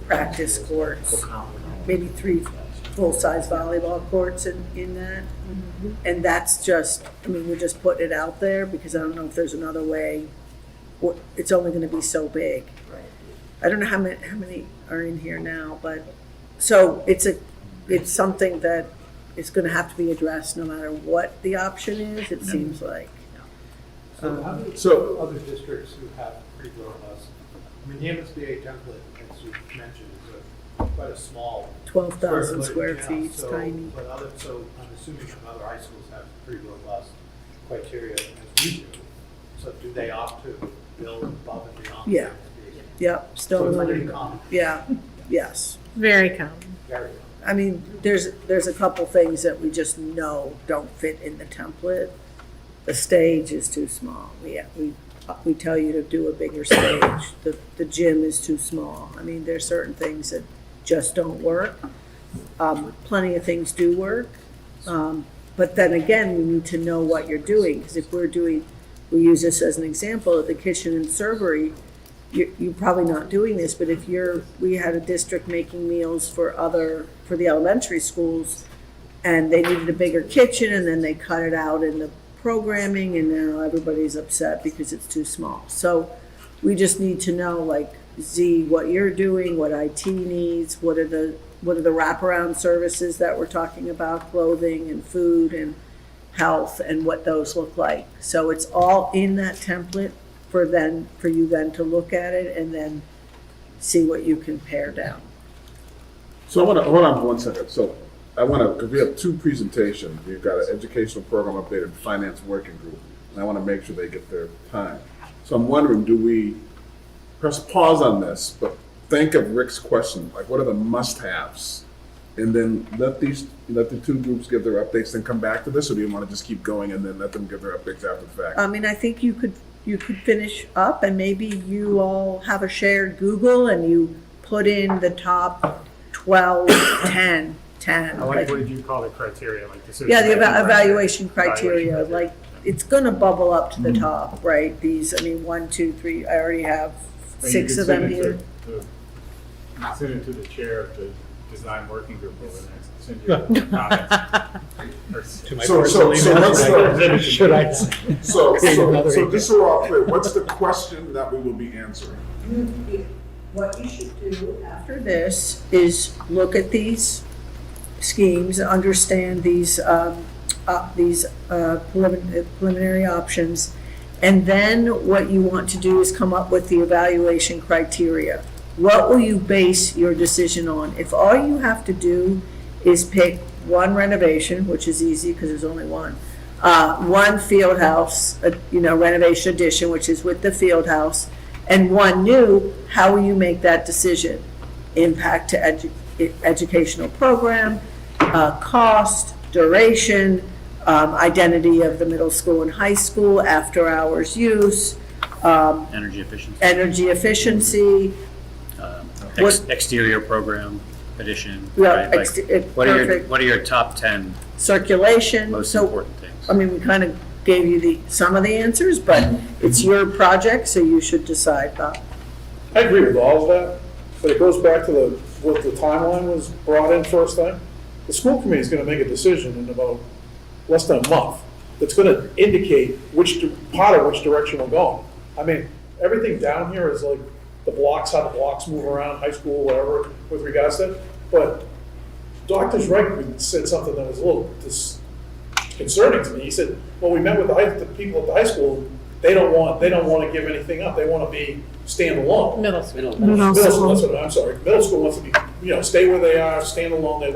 practice courts, maybe 3 full-size volleyball courts in that. And that's just, we're just putting it out there because I don't know if there's another way. It's only gonna be so big. I don't know how many are in here now, but, so it's something that is gonna have to be addressed no matter what the option is, it seems like. So how do So- other districts who have pretty robust, the MSBA template, as you mentioned, is quite a small. 12,000 square footage, feet, it's so- tiny. So I'm assuming some other high schools have pretty robust criteria as we do. So do they opt to build above and beyond? Yeah. the MSBA Yep, So it's pretty stone, common, yeah, yes. Very common. very common. I mean, there's a couple things that we just know don't fit in the template. The stage is too small. We tell you to do a bigger stage. The gym is too small. I mean, there's certain things that just don't work. Plenty of things do work. But then again, we need to know what you're doing, because if we use this as an example, at the kitchen and servery, you're probably not doing this, but if we had a district making meals for the elementary schools, and they needed a bigger kitchen, and then they cut it out in the programming, and now everybody's upset because it's too small. So we just need to know, like, Z, what you're doing, what IT needs, what are the wraparound services that we're talking about, clothing and food and health, and what those look like. So it's all in that template for you then to look at it and then see what you can pare down. So I want to, hold on for 1 second. So I want to, because we have two presentations. We've got an educational program update and finance working group, and I want to make sure they get their time. So I'm wondering, do we press pause on this, but think of Rick's question, like what are the must-haves? And then let the two groups give their updates, then come back to this, or do you want to just keep going and then let them give their updates after the fact? I mean, I think you could finish up, and maybe you all have a shared Google and you put in the top 12, 10. I like, what did you call the criteria, like decision? Yeah, the making evaluation criteria, Evaluation like, it's gonna bubble up to the top, right? These, I mean, 1, 2, 3, I already have And 6 you of can them send it here. Send it to the chair of the design working group over the next, send your comments. To my So personal what's email, should I? So Another just so we're all clear, what's the question that we will be answering? What you should do after this is look at these schemes, understand these preliminary options, and then what you want to do is come up with the evaluation criteria. What will you base your decision on? If all you have to do is pick one renovation, which is easy because there's only one field house, renovation addition, which is with the field house, and one new, how will you make that decision? Impact to educational program, cost, duration, identity of the middle school and high school, after hours use, Energy efficiency. Exterior program addition. Yeah, right? Like, perfect. what are your top 10 circulation. most So, important things? I mean, we kind of gave you some of the answers, but it's your project, so you should decide, Bob. I agree with all of that, but it goes back to what the timeline was brought in first thing. The school committee is gonna make a decision in about less than a month that's gonna indicate part of which direction we're going. I mean, everything down here is like the blocks, how the blocks move around, high school, whatever, with regards to that. But Dr. Reich said something that was a little concerning to me. He said, well, we met with the people at the high school, they don't want to give anything up. They want to be standalone. Middle school. Middle school, that's what I'm sorry. Middle school wants to be, stay where they are, stand alone. They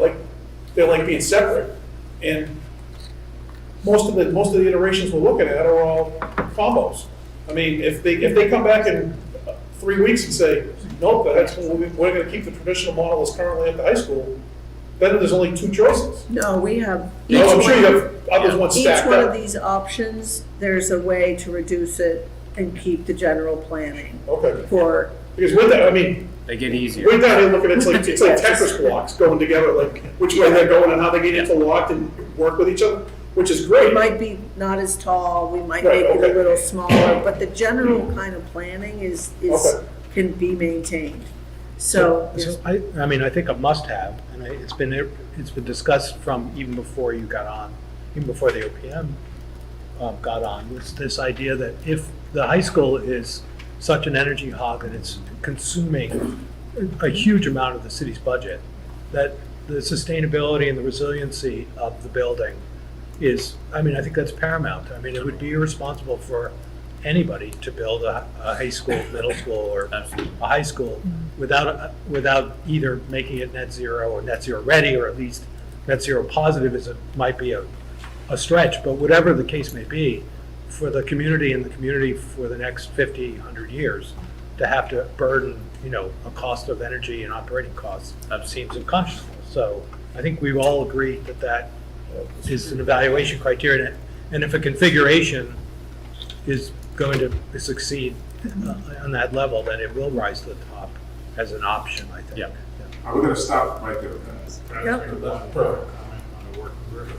like being separate. And most of the iterations we're looking at are all combos. I mean, if they come back in 3 weeks and say, nope, we're going to keep the traditional model as currently at the high school, then there's only 2 choices. No, we have. I'm sure you have others ones stacked Each one of up. these options, there's a way to reduce it and keep the general planning Okay. because with that, I mean, They get easier. we're down here looking, it's like Tetris blocks going together, like which way they're going and how they get interlocked and work with each other, which is it great. might be not as tall, we might Right, make it okay. a little smaller, but the general kind of planning is Okay. can be maintained. So, I mean, I think a must-have, and it's been discussed from even before you got on, even before the OPM got on, was this idea that if the high school is such an energy hog that it's consuming a huge amount of the city's budget, that the sustainability and the resiliency of the building is, I mean, I think that's paramount. I mean, it would be irresponsible for anybody to build a high school, middle school, or a high school without either making it net zero or net zero ready, or at least net zero positive might be a stretch, but whatever the case may be, for the community and the community for the next 50, 100 years, to have to burden, a cost of energy and operating costs seems unconscionable. So I think we all agree that that is an evaluation criteria. And if a configuration is going to succeed on that level, then it will rise to the top as an option, I think. Yeah. We're gonna stop right there. Yep. Perfect comment on the working group.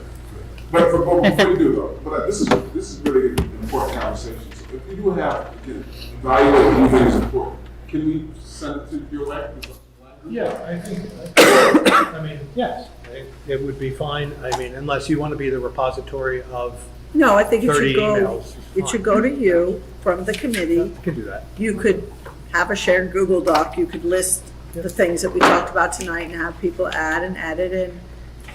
But before you do though, but this is really an important conversation. So if you do have, evaluate what you think is important, can we send it to your way? Yeah, I think, yes, I think it would be fine. Unless you want to be the repository of No, I think it 30 should go, emails. it should go to you from the committee. You can do that. You could have a shared Google Doc, you could list the things that we talked about tonight and have people add and edit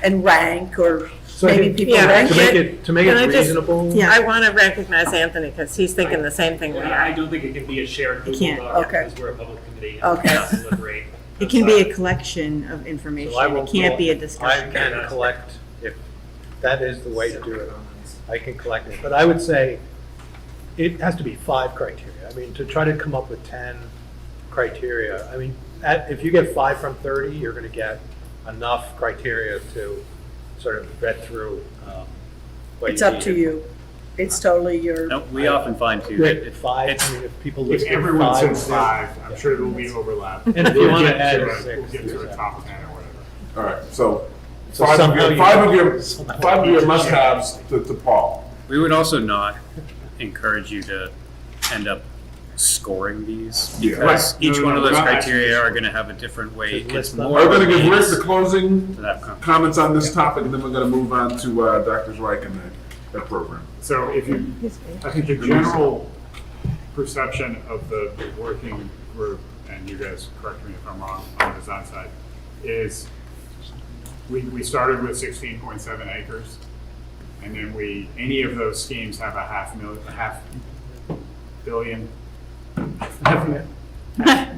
and rank, or So I maybe think people Yeah, rank To make it. it, to make Can it I just- reasonable. Yeah. I want to recognize Anthony because he's thinking the same thing we I are. don't think it can be a shared Google can't. Doc Okay. because we're a public committee. Okay. And we have to deliberate. It can be a collection of information. So I will It can't be a I discussion. can collect, if that is the way to do it, I can collect it. But I would say it has to be 5 criteria. To try to come up with 10 criteria, if you get 5 from 30, you're going to get enough criteria to sort of vet through what It's up to need. you. It's totally your, No, we often find too that At 5, if people If list everyone five, says 5, I'm sure there will be overlap. And if you want to We'll add get to 6, We'll get to a yeah. top 10 or whatever. All right, so So five somehow of you- your somehow five of you- your must-haves to Paul. we would also not encourage you to end up scoring these Yeah. because Right. each No, one no, of those we're not criteria asking are going to have a different weight. Just It's list them. more. We're gonna give Rick weights the closing to that com- comments on this topic, and then we're gonna move on to Dr. Reich and the program. So I think the general perception of the working group, and you guys correct me if I'm wrong on the design side, is we started with 16.7 acres, and then any of those schemes have a half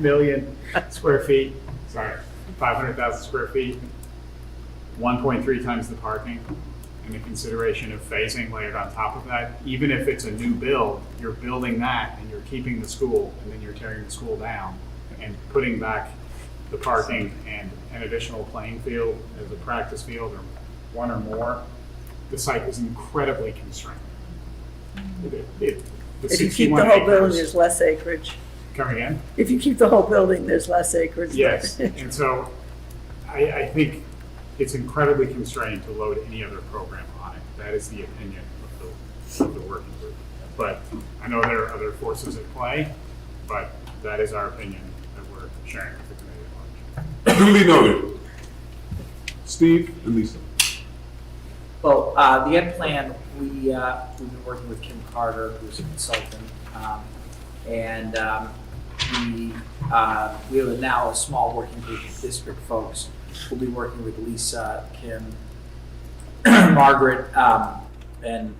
million square feet, sorry, 500,000 square feet, 1.3 times the parking, and the consideration of phasing layered on top of that. Even if it's a new build, you're building that and you're keeping the school, and then you're tearing the school down and putting back the parking and an additional playing field as a practice field or one or more. The site is incredibly constrained. The if you keep 61 the whole building, acres- there's less acreage. Come again? If you keep the whole building, there's less acreage. Yes, and so I think it's incredibly constrained to load any other program on it. That is the opinion of the working group. But I know there are other forces at play, but that is our opinion that we're sharing with the committee at large. Duly noted. Steve and Lisa. Well, the ed plan, we've been working with Kim Carter, who's a consultant, and we have now a small working group of district folks. We'll be working with Lisa, Kim, Margaret, and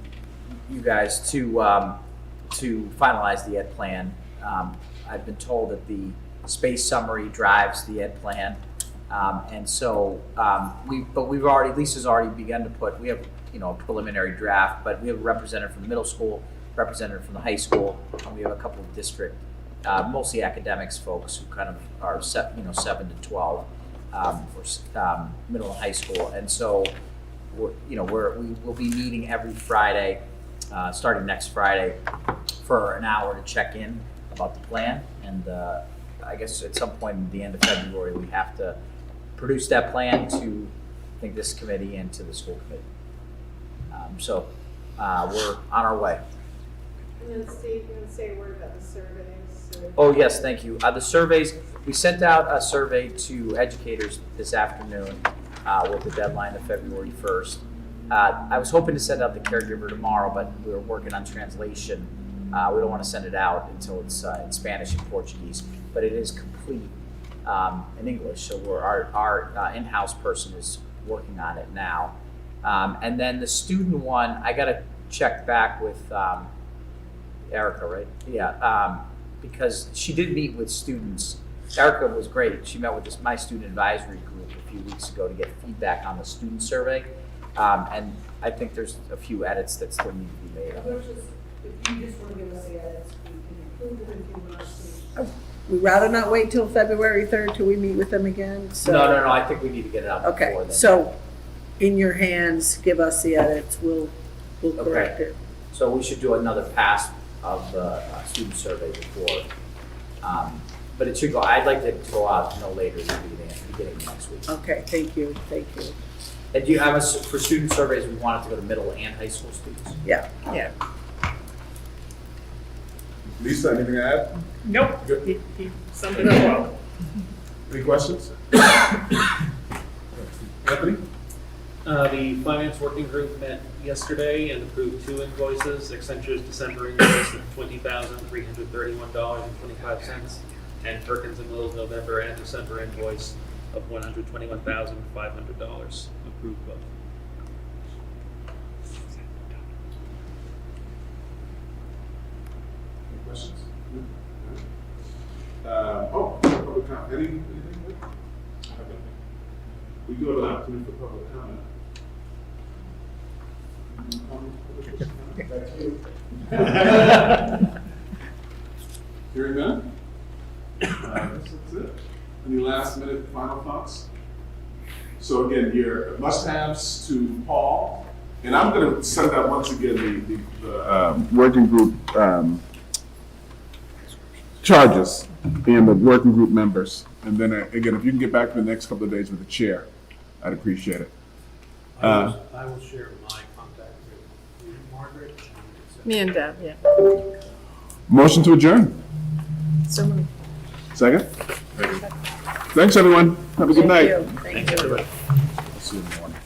you guys to finalize the ed plan. I've been told that the space summary drives the ed plan. And so Lisa's already begun to we have, a preliminary draft, but we have a representative from the middle school, representative from the high school, and we have a couple of district, mostly academics folks who kind of are 7 to 12 for middle and high school. And so we will be meeting every Friday, starting next Friday, for an hour to check in about the plan. And I guess at some point at the end of February, we have to produce that plan to, I think, this committee and to the school committee. So we're on our way. And then Steve, you want to say a word about the surveys? Oh, yes, thank you. The surveys, we sent out a survey to educators this afternoon with the deadline of February 1st. I was hoping to send out the caregiver tomorrow, but we were working on translation. We don't want to send it out until it's in Spanish and Portuguese, but it is complete in English. So our in-house person is working on it now. And then the student one, I got to check back with Erica, right? Yeah, because she did meet with students. Erica was great. She met with my student advisory group a few weeks ago to get feedback on the student survey. And I think there's a few edits that still need to be made. If you just want to give us the edits, we can approve it if you want us to. we'd rather not wait till February 3rd till we meet with them again, so. No, I think we need to get it out before Okay, then. so in your hands, give us the edits, we'll correct Okay. it. So we should do another pass of the student survey before, but it should go, I'd like to go out no later than beginning of next week. Okay, thank you. And do you have us, for student surveys, we want it to go to middle and high school students? Yeah. Lisa, anything to add? Nope. Good. He summed it up well. Any questions? Anthony? The finance working group met yesterday and approved 2 invoices. Accenture's December invoice of $20,331.25, and Perkins and Will's November and December invoice of $121,500. Approved both. Any questions? Public comment, anything? We do have an opportunity for public comment. Hearing none? That's it. Any last minute final thoughts? So again, your must-haves to Paul, and I'm gonna send out once again the working group charges and the working group members. And then again, if you can get back to the next couple of days with the chair, I'd appreciate it. I will share my contact with you, Margaret. Me and Deb, yeah. Motion to adjourn. So moved. Second? Thanks, everyone. Have a good night. Thank you. See you in the morning.